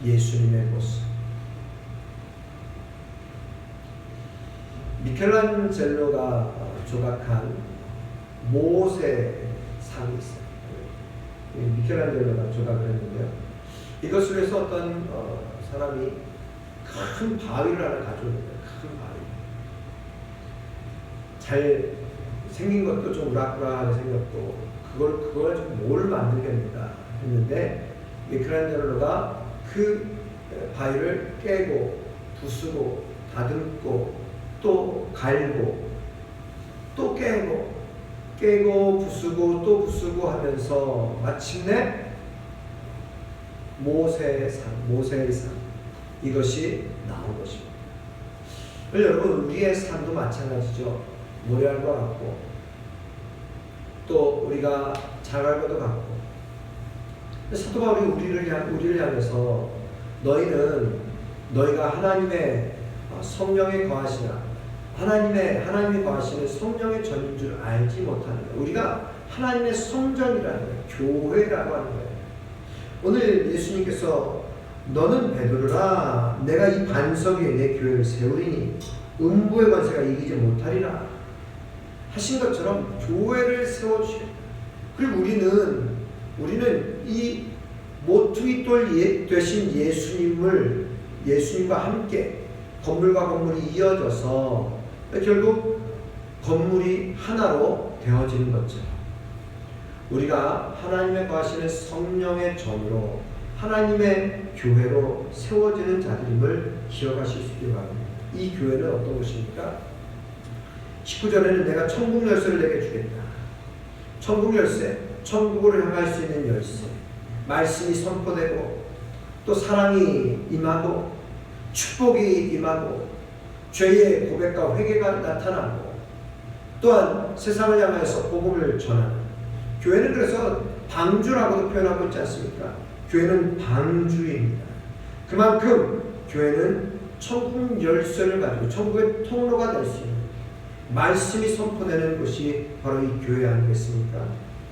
예수님의 모습. 미켈란젤로가 조각한 모세상이 있어요. 미켈란젤로가 조각을 했는데요. 이것을 위해서 어떤 사람이 큰 바위를 하나 가져오는데요. 큰 바위. 잘 생긴 것도 좀 우락부락하게 생겼고 그걸 좀 뭘 만들겠는가 했는데 미켈란젤로가 그 바위를 깨고 부수고 다듬고 또 갈고 또 깨고 부수고 또 부수고 하면서 마침내 모세의 상 이것이 나온 것입니다. 여러분, 우리의 삶도 마찬가지죠. 모래알과 같고 또 우리가 자갈과도 같고, 사도 바울이 우리를 향해서 너희가 하나님의 성령에 거하시나 하나님이 거하시는 성령의 전인 줄 알지 못하는 거예요. 우리가 하나님의 성전이라는 거예요. 교회라고 하는 거예요. 오늘 예수님께서 너는 베드로라, 내가 이 반석 위에 내 교회를 세우리니 음부의 권세가 이기지 못하리라 하신 것처럼 교회를 세워주시겠다. 그리고 우리는 이 모퉁이 돌 되신 예수님과 함께 건물과 건물이 이어져서 결국 건물이 하나로 되어지는 것처럼 우리가 하나님의 거하시는 성령의 전으로 하나님의 교회로 세워지는 자들임을 기억하실 수 있기 바랍니다. 이 교회는 어떤 곳입니까? 19절에는 내가 천국 열쇠를 내게 주겠다. 천국 열쇠, 천국으로 향할 수 있는 열쇠. 말씀이 선포되고 또 사랑이 임하고 축복이 임하고 죄의 고백과 회개가 나타나고 또한 세상을 향해서 복음을 전하는 교회는 그래서 방주라고도 표현하고 있지 않습니까? 교회는 방주입니다. 그만큼 교회는 천국 열쇠를 가지고 천국의 통로가 될 수 있는 말씀이 선포되는 곳이 바로 이 교회 아니겠습니까?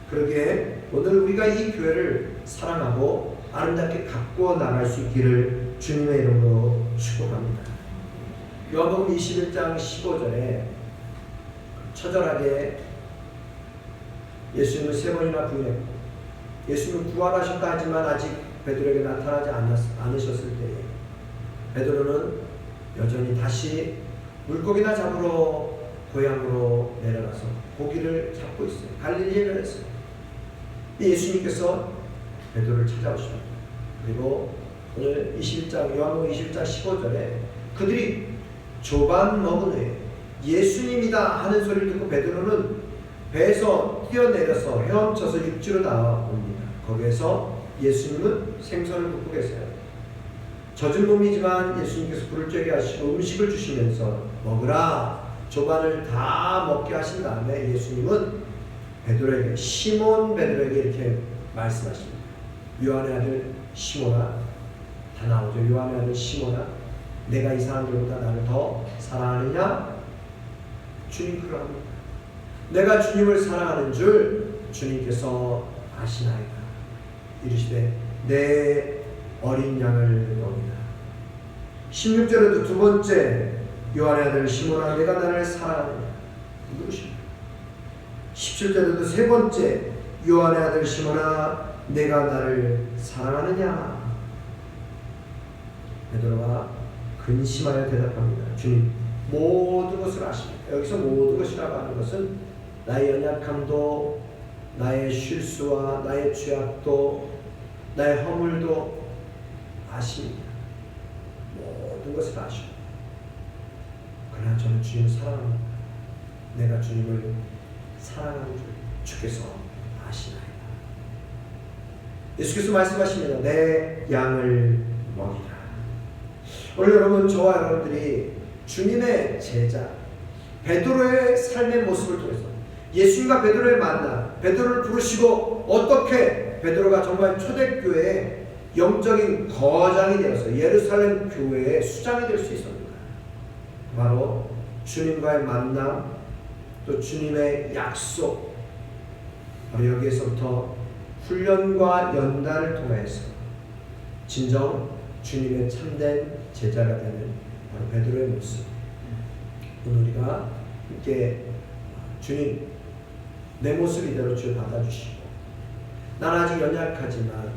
그러기에 오늘 우리가 이 교회를 사랑하고 아름답게 가꾸어 나갈 수 있기를 주님의 이름으로 축복합니다. 요한복음 21장 15절에 처절하게 예수님을 3번이나 부인했고 예수님은 부활하셨다 하지만 아직 베드로에게 나타나지 않으셨을 때에 베드로는 여전히 다시 물고기나 잡으러 고향으로 내려가서 고기를 잡고 있어요. 갈릴리에 내렸어요. 예수님께서 베드로를 찾아오십니다. 그리고 오늘 21장 요한복음 21장 15절에 그들이 조반 먹은 후에 예수님이다 하는 소리를 듣고 베드로는 배에서 뛰어내려서 헤엄쳐서 육지로 나옵니다. 거기에서 예수님은 생선을 굽고 계세요. 젖은 몸이지만 예수님께서 불을 쬐게 하시고 음식을 주시면서 먹으라 조반을 다 먹게 하신 다음에 예수님은 베드로에게 시몬 베드로에게 이렇게 말씀하십니다. 요한의 아들 시몬아, 다 나오죠. 요한의 아들 시몬아, 내가 이 사람들보다 나를 더 사랑하느냐? 주님 그러합니다. 내가 주님을 사랑하는 줄 주님께서 아시나이다. 이르시되 내 어린 양을 먹이라. 16절에도 두 번째 요한의 아들 시몬아, 내가 나를 사랑하느냐? 누구십니까? 17절에도 세 번째 요한의 아들 시몬아, 내가 나를 사랑하느냐? 베드로가 근심하여 대답합니다. 주님, 모든 것을 아십니다. 여기서 모든 것이라고 하는 것은 나의 연약함도, 나의 실수와 나의 죄악도, 나의 허물도 아십니다. 모든 것을 아십니다. 그러나 저는 주님을 사랑합니다. 내가 주님을 사랑하는 줄 주께서 아시나이다. 예수께서 말씀하십니다. 내 양을 먹이라. 오늘 여러분, 저와 여러분들이 주님의 제자 베드로의 삶의 모습을 통해서 예수님과 베드로의 만남, 베드로를 부르시고 어떻게 베드로가 정말 초대교회의 영적인 거장이 되어서 예루살렘 교회의 수장이 될 수 있었는가? 바로 주님과의 만남, 또 주님의 약속, 바로 여기에서부터 훈련과 연단을 통해서 진정 주님의 참된 제자가 되는 바로 베드로의 모습. 오늘 우리가 함께 주님, 내 모습 이대로 주여 받아주시고, 난 아직 연약하지만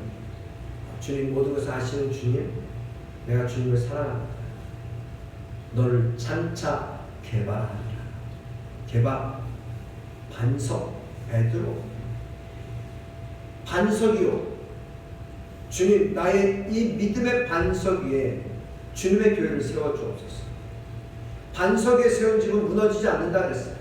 주님 모든 것을 아시는 주님, 내가 주님을 사랑합니다. 너를 찬차 개발하리라. 개발, 반석, 베드로, 반석이요. 주님, 나의 이 믿음의 반석 위에 주님의 교회를 세워주옵소서. 반석 위에 세운 집은 무너지지 않는다 그랬어요.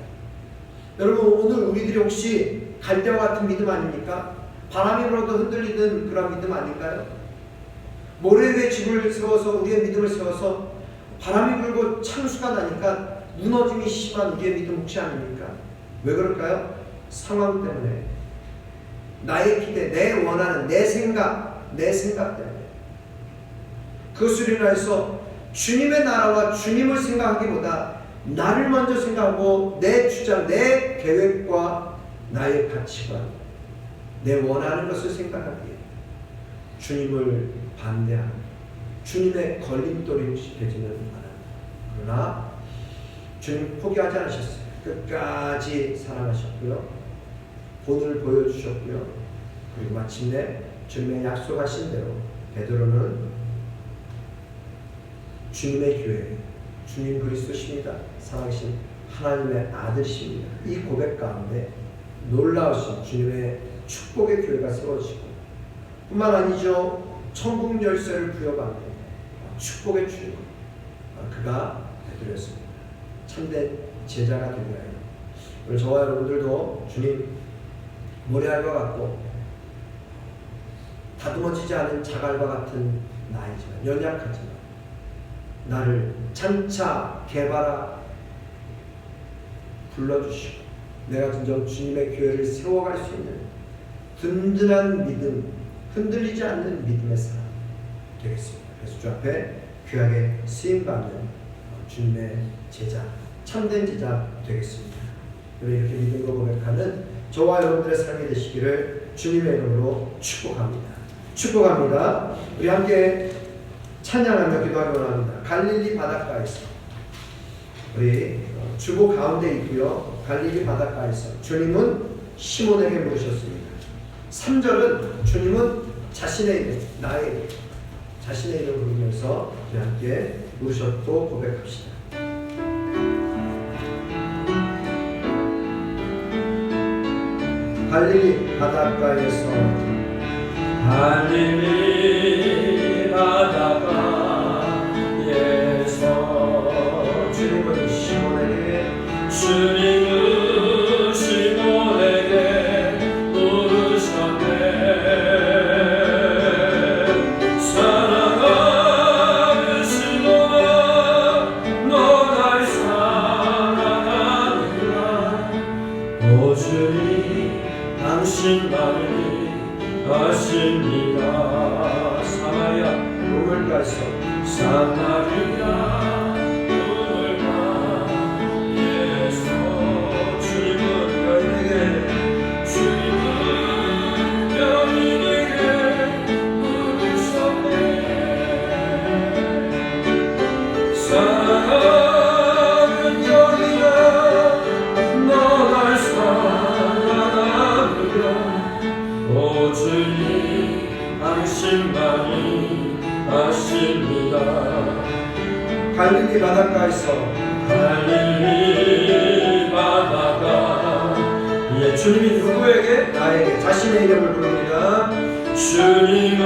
여러분, 오늘 우리들이 혹시 갈대와 같은 믿음 아닙니까? 바람이 불어도 흔들리는 그런 믿음 아닌가요? 모래 위에 집을 세워서 우리의 믿음을 세워서 바람이 불고 창수가 나니까 무너짐이 심한 우리의 믿음 혹시 아닙니까? 왜 그럴까요? 상황 때문에, 나의 기대, 내 원하는 내 생각 때문에. 그것으로 인해서 주님의 나라와 주님을 생각하기보다 나를 먼저 생각하고 내 주장, 내 계획과 나의 가치관, 내 원하는 것을 생각하기에 주님을 반대하는, 주님의 걸림돌이 혹시 되지는 않아요. 그러나 주님 포기하지 않으셨어요. 끝까지 사랑하셨고요, 본을 보여주셨고요, 그리고 마침내 주님의 약속하신 대로 베드로는 주님의 교회, 주님 그리스도십니다. 살아계신 하나님의 아들이십니다. 이 고백 가운데 놀라우신 주님의 축복의 교회가 세워지고 뿐만 아니죠. 천국 열쇠를 부여받는 축복의 주인 그가 되드렸습니다. 참된 제자가 되려 해요. 오늘 저와 여러분들도 주님 모래알과 같고 다듬어지지 않은 자갈과 같은 나이지만 연약하지만 나를 장차 개발하 불러주시고 내가 진정 주님의 교회를 세워갈 수 있는 든든한 믿음, 흔들리지 않는 믿음의 사람 되겠습니다. 그래서 주 앞에 귀하게 쓰임받는 주님의 제자, 참된 제자 되겠습니다. 우리 이렇게 믿음으로 고백하는 저와 여러분들의 삶이 되시기를 주님의 이름으로 축복합니다. 축복합니다. 우리 함께 찬양하며 기도하기 원합니다. 갈릴리 바닷가에서 우리 주보 가운데 있고요. 갈릴리 바닷가에서 주님은 시몬에게 물으셨습니다. 3절은 주님은 자신의 이름, 나의 이름, 자신의 이름을 부르면서 우리 함께 물으셨고 고백합시다. 갈릴리 바닷가에서 갈릴리 바닷가에서 주님은 시몬에게 물으셨네. 사랑하는 시몬아 너 날 사랑하는구나. 오 주님 당신만이 아십니다. 사마리아 우물가에서 우물가에서 주님은 여인에게 물으셨네. 사랑하는 여인아 너 날 사랑하는구나. 오 주님 당신만이 아십니다. 갈릴리 바닷가에서 갈릴리 바닷가 주님이 누구에게? 나에게 자신의 이름을 부릅니다. 주님은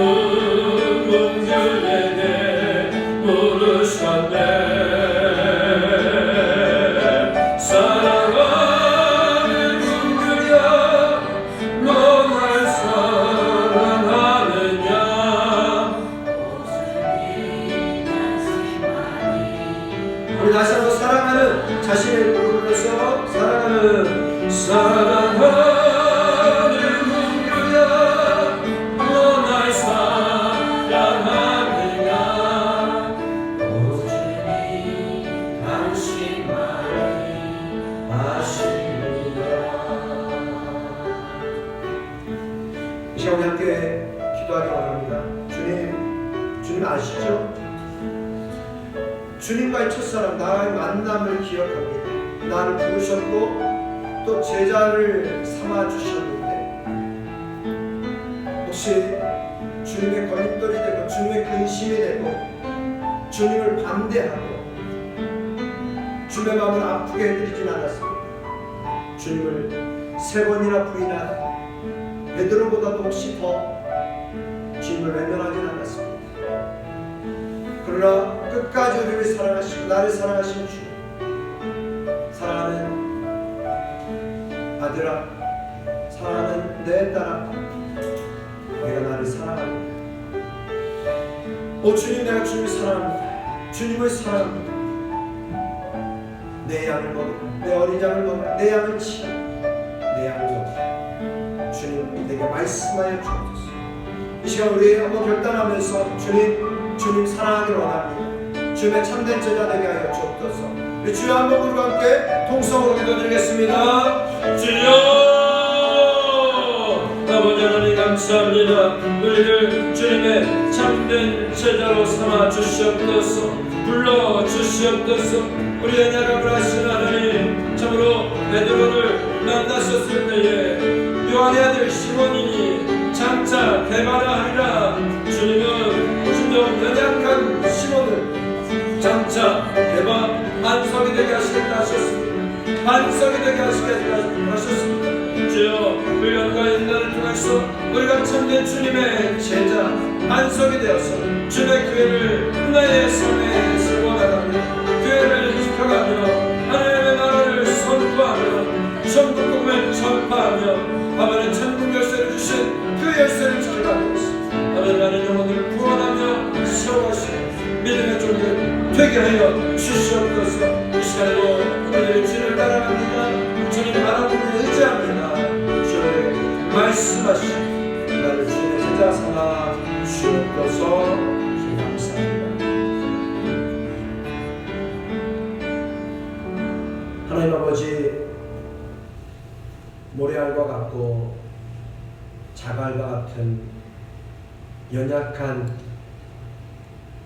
문들에게 물으셨네. 사랑하는 문들야 너 날 사랑하느냐. 우리 다시 한번 사랑하는 자신의 이름을 부르면서 사랑하는 문들야 너 날 사랑하느냐. 오 주님 당신만이 아십니다. 이 시간 우리 함께 기도하기 원합니다. 주님 아시죠? 주님과의 첫사랑 나의 만남을 기억합니다. 나를 부르셨고 또 제자를 삼아주셨는데 혹시 주님의 걸림돌이 되고 주님의 근심이 되고 주님을 반대하고 주님의 마음을 아프게 해드리진 않았습니다. 주님을 3번이나 부인한 베드로보다도 혹시 더 주님을 외면하진 않았습니다. 그러나 끝까지 우리를 사랑하시고 나를 사랑하신 주, 사랑하는 아들아, 사랑하는 내 딸아, 내가 나를 사랑합니다. 오 주님, 내가 주님을 사랑합니다. 주님을 사랑합니다. 내 양을 먹으라, 내 어린 양을 먹으라, 내 양을 치라, 내 양을 먹으라. 주님 내게 말씀하여 주옵소서. 이 시간 우리 한번 결단하면서 주님 사랑하기를 원합니다. 주님의 참된 제자 되게 하여 주옵소서. 우리 주여 한번 부르고 함께 통성으로 기도드리겠습니다. 주여 아버지 하나님 감사합니다. 우리를 주님의 참된 제자로 삼아 주시옵소서. 불러 주시옵소서. 우리의 나라를 하신 하나님, 참으로 베드로를 만나셨을 때에 요한의 아들 시몬이니 장차 개발하 하리라. 주님은 진정 연약한 시몬을 장차 개발 반석이 되게 하시겠다 하셨습니다. 반석이 되게 하시겠다 하셨습니다. 주여 훈련과 인도를 통해서 우리가 참된 주님의 제자 반석이 되어서 주님의 교회를 나의 삶에 세워나가며 교회를 지켜가며 하나님의 나라를 선포하며 천국 복음을 전파하며 아버지는 천국 열쇠를 주신 그 열쇠를 지켜가고 있습니다. 아버지 많은 영혼을 구원하며 세워가시고 믿음의 종들 되게 하여 주시옵소서. 이 시간에도 우리들의 주님을 따라갑니다. 주님 바라보는 의지합니다. 주님의 말씀하시고 나를 주님의 제자 삼아 주옵소서. 주님 감사합니다. 하나님 아버지, 모래알과 같고 자갈과 같은 연약한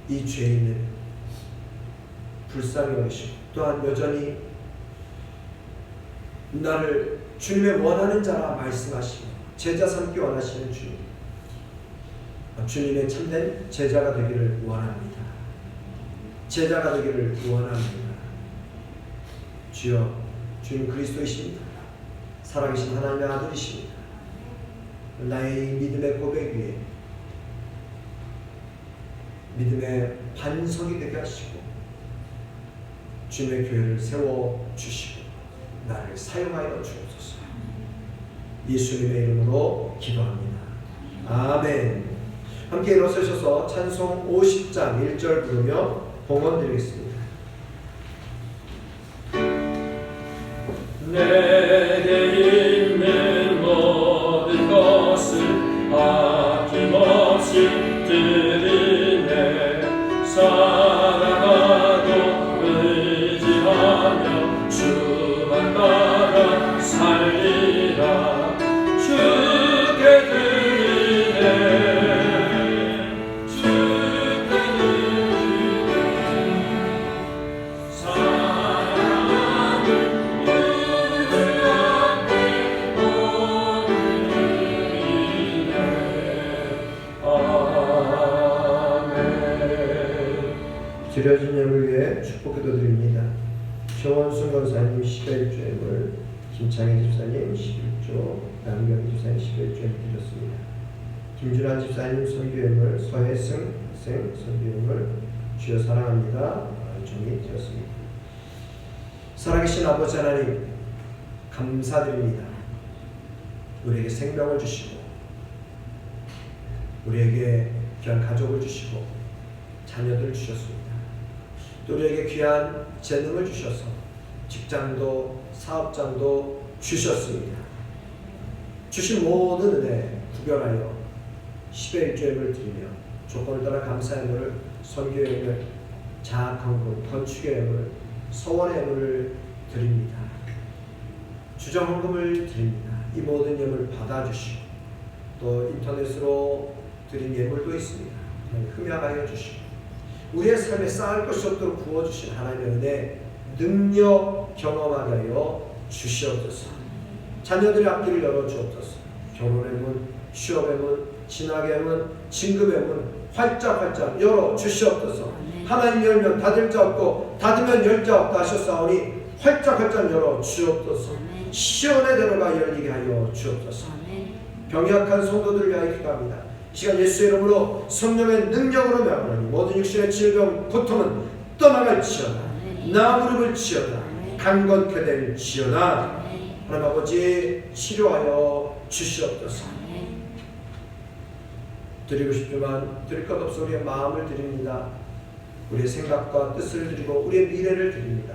이 죄인을 불쌍히 여기시고 또한 여전히 나를 주님의 원하는 자라 말씀하시고 제자 삼기 원하시는 주님, 주님의 참된 제자가 되기를 원합니다. 제자가 되기를 원합니다. 주여, 주님 그리스도이십니다. 살아계신 하나님의 아들이십니다. 나의 믿음의 고백 위에 믿음의 반석이 되게 하시고 주님의 교회를 세워주시고 나를 사용하여 주옵소서. 예수님의 이름으로 기도합니다. 아멘. 함께 일어서셔서 찬송 50장 1절 부르며 봉헌 드리겠습니다. 내게 있는 모든 것을 아낌없이 드리네. 사랑하고 의지하며 주만 따라 살리라. 주께 드리네. 주께 드리네. 사랑하는 드려진 예물 위해 축복 기도드립니다. 최원순 권사님 11조 예물, 김창희 집사님 11조, 남경희 집사님 11조 예물 드렸습니다. 김준환 집사님 선교 예물, 서혜승 학생 선교 예물 주여 사랑합니다 종이 되었습니다. 살아계신 아버지 하나님 감사드립니다. 우리에게 생명을 주시고 우리에게 귀한 가족을 주시고 자녀들을 주셨습니다. 또 우리에게 귀한 재능을 주셔서 직장도 사업장도 주셨습니다. 주신 모든 은혜 구별하여 10의 1조임을 드리며 조건을 따라 감사의 예물을, 선교의 예물, 자학헌금, 건축의 예물, 서원의 예물을 드립니다. 주정헌금을 드립니다. 이 모든 예물 받아주시고 또 인터넷으로 드린 예물도 있습니다. 흠양하여 주시고 우리의 삶에 쌓을 것이 없도록 부어주신 하나님의 은혜, 능력 경험하게 하여 주시옵소서. 자녀들의 앞길을 열어주옵소서. 결혼의 문, 취업의 문, 진학의 문, 진급의 문 활짝 열어주시옵소서. 하나님 열면 닫을 자 없고 닫으면 열 자 없다 하셨사오니 활짝 열어주옵소서. 시온의 대로가 열리게 하여 주옵소서. 병약한 성도들을 위하여 기도합니다. 이 시간 예수의 이름으로 성령의 능력으로 명하노니 모든 육신의 질병 고통은 떠나갈지어다. 나 무릎을 치어다. 강건케 될지어다. 하나님 아버지 치료하여 주시옵소서. 드리고 싶지만 드릴 것 없어 우리의 마음을 드립니다. 우리의 생각과 뜻을 드리고 우리의 미래를 드립니다.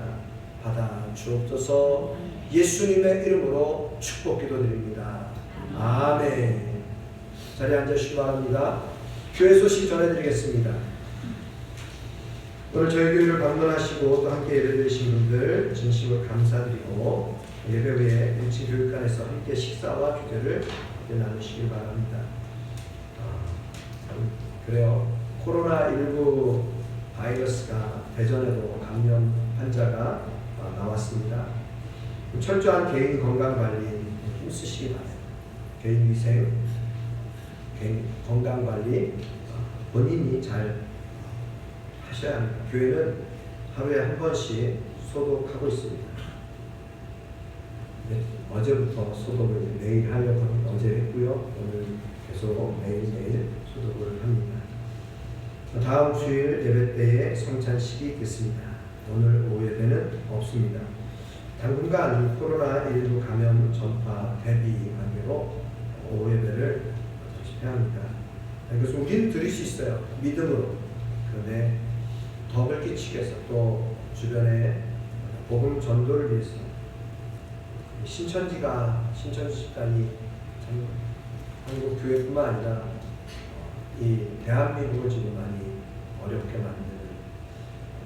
받아 주옵소서. 예수님의 이름으로 축복 기도드립니다. 아멘. 자리에 앉으시기 바랍니다. 교회 소식 전해드리겠습니다. 오늘 저희 교회를 방문하시고 또 함께 예배드리신 분들 진심으로 감사드리고 예배 후에 1층 교육관에서 함께 식사와 교제를 나누시기 바랍니다. 그래요. 코로나19 바이러스가 대전에도 감염 환자가 나왔습니다. 철저한 개인 건강관리 힘쓰시기 바랍니다. 개인위생, 개인 건강관리 본인이 잘 하셔야 합니다. 교회는 하루에 한 번씩 소독하고 있습니다. 어제부터 소독을 매일 하려고 합니다. 어제 했고요. 오늘 계속 매일매일 소독을 합니다. 다음 주일 예배 때에 성찬식이 있겠습니다. 오늘 오후 예배는 없습니다. 당분간 코로나19 감염 전파 대비 관계로 오후 예배를 집회합니다. 그래서 우리는 드릴 수 있어요. 믿음으로. 그런데 덕을 끼치기 위해서 또 주변에 복음 전도를 위해서 신천지 집단이 참 한국 교회뿐만 아니라 이 대한민국을 지금 많이 어렵게 만드는,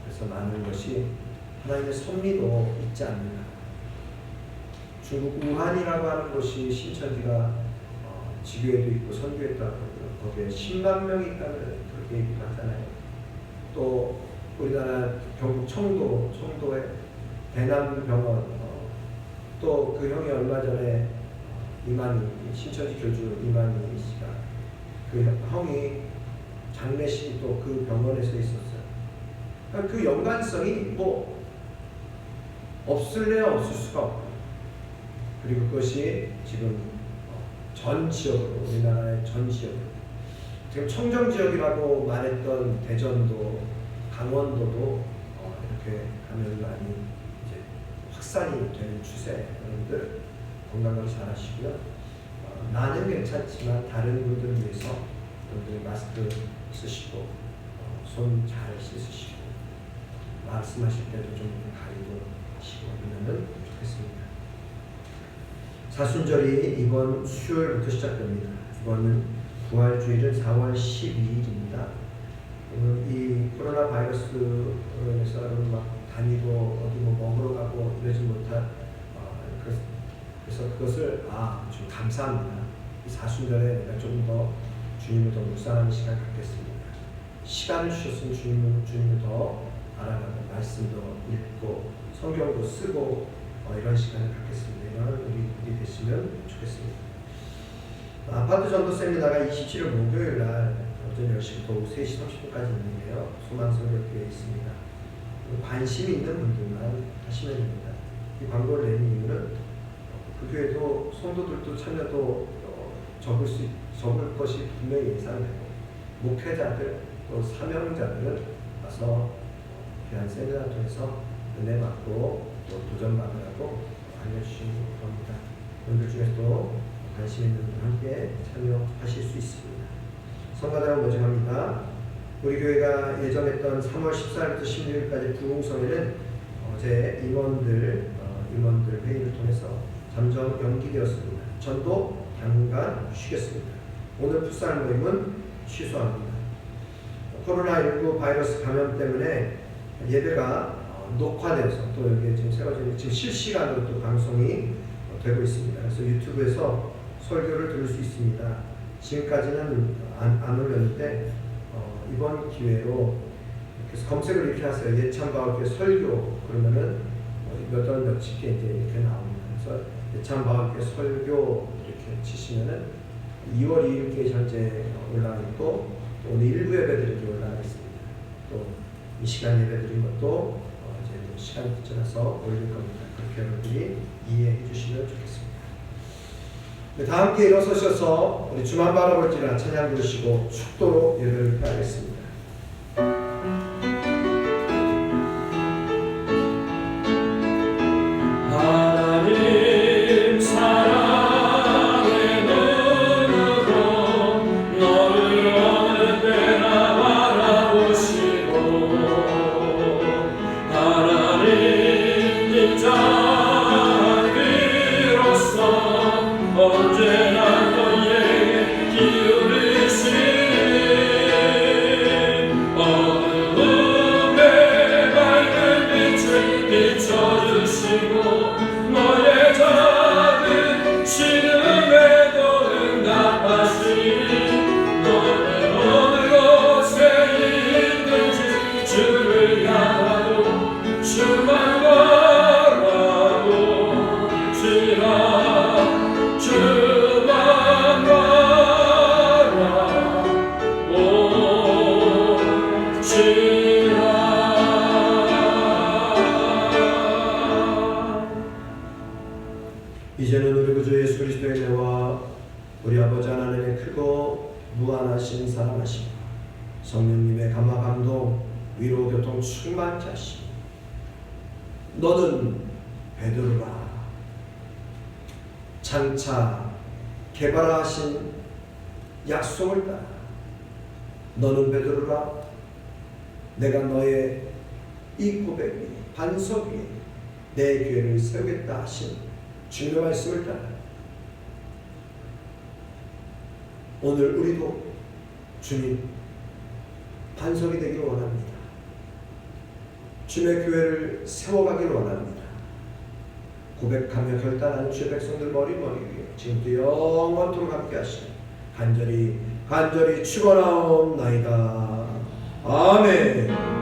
그래서 많은 것이 하나님의 섭리도 있지 않는가. 중국 우한이라고 하는 곳이 신천지가 지교회도 있고 선교회도 하고 거기에 10만 명이 있다는 그렇게 얘기를 하잖아요. 또 우리나라 경북 청도의 대남병원, 또 그 형이 얼마 전에 신천지 교주 이만희 씨가 그 형이 장례식이 또 그 병원에서 있었어요. 그러니까 그 연관성이 뭐 없을래야 없을 수가 없고, 그리고 그것이 지금 전 지역으로, 우리나라의 전 지역으로, 지금 청정지역이라고 말했던 대전도 강원도도 이렇게 감염이 많이 이제 확산이 되는 추세. 여러분들 건강을 잘 하시고요. 나는 괜찮지만 다른 분들을 위해서 여러분들이 마스크 쓰시고 손 잘 씻으시고 말씀하실 때도 좀 가리고 하시고 그러면 좋겠습니다. 사순절이 이번 수요일부터 시작됩니다. 이번은 부활주일은 4월 12일입니다. 이 코로나 바이러스로 인해서 여러분 막 다니고 어디 뭐 먹으러 가고 이러지 못한 그래서 그것을 좀 감사합니다. 이 사순절에 내가 좀 더 주님을 더 묵상하는 시간 갖겠습니다. 시간을 주셨으면 주님을 더 알아가고 말씀도 읽고 성경도 쓰고 이런 시간을 갖겠습니다. 이런 우리 되시면 좋겠습니다. 아파트 전도 세미나가 27일 목요일 날 오전 10시부터 오후 3시 30분까지 있는데요. 소망성교회에 있습니다. 관심 있는 분들만 하시면 됩니다. 이 광고를 낸 이유는 그 교회도 성도들도 참여도 적을 것이 분명히 예상되고, 목회자들 또 사명자들은 와서 귀한 세미나 통해서 은혜 받고 또 도전 받으라고 알려주시는 겁니다. 여러분들 중에서도 관심 있는 분들 함께 참여하실 수 있습니다. 성가대로 모집합니다. 우리 교회가 예정했던 3월 14일부터 16일까지 부흥성회는 어제 임원들 회의를 통해서 잠정 연기되었습니다. 전도 당분간 쉬겠습니다. 오늘 풋살 모임은 취소합니다. 코로나19 바이러스 감염 때문에 예배가 녹화되어서 또 여기에 지금 세워지는 지금 실시간으로 또 방송이 되고 있습니다. 그래서 유튜브에서 설교를 들을 수 있습니다. 지금까지는 안 올렸는데 이번 기회로 그래서 검색을 이렇게 하세요. 예찬바울교회 설교 그러면은 몇 월 며칠께 이제 이렇게 나옵니다. 그래서 예찬바울교회 설교 이렇게 치시면은 2월 2일께 현재 올라가 있고 또 오늘 일부 예배들이 올라가 있습니다. 또 이 시간 예배드린 것도 이제 시간이 지나서 올릴 겁니다. 그렇게 여러분들이 이해해 주시면 좋겠습니다. 네, 다 함께 일어서셔서 우리 주만 바라볼지라 찬양 부르시고 축도로 예배를 하겠습니다. 언제나 너에게 기울이시네 그리스도의 은혜와 우리 아버지 하나님의 크고 무한하신 사랑하심, 성령님의 감화 감동, 위로 교통 충만케 하심. 너는 베드로라. 장차 개발하신 약속을 따라 너는 베드로라. 내가 너의 이 고백 위에, 반석 위에 내 교회를 세우겠다 하신 주님의 말씀을 따라 오늘 우리도 주님 반석이 되기를 원합니다. 주님의 교회를 세워가기를 원합니다. 고백하며 결단하는 주의 백성들 머리 위에 지금도 영원토록 함께 하시니 간절히 축원하옵나이다. 아멘.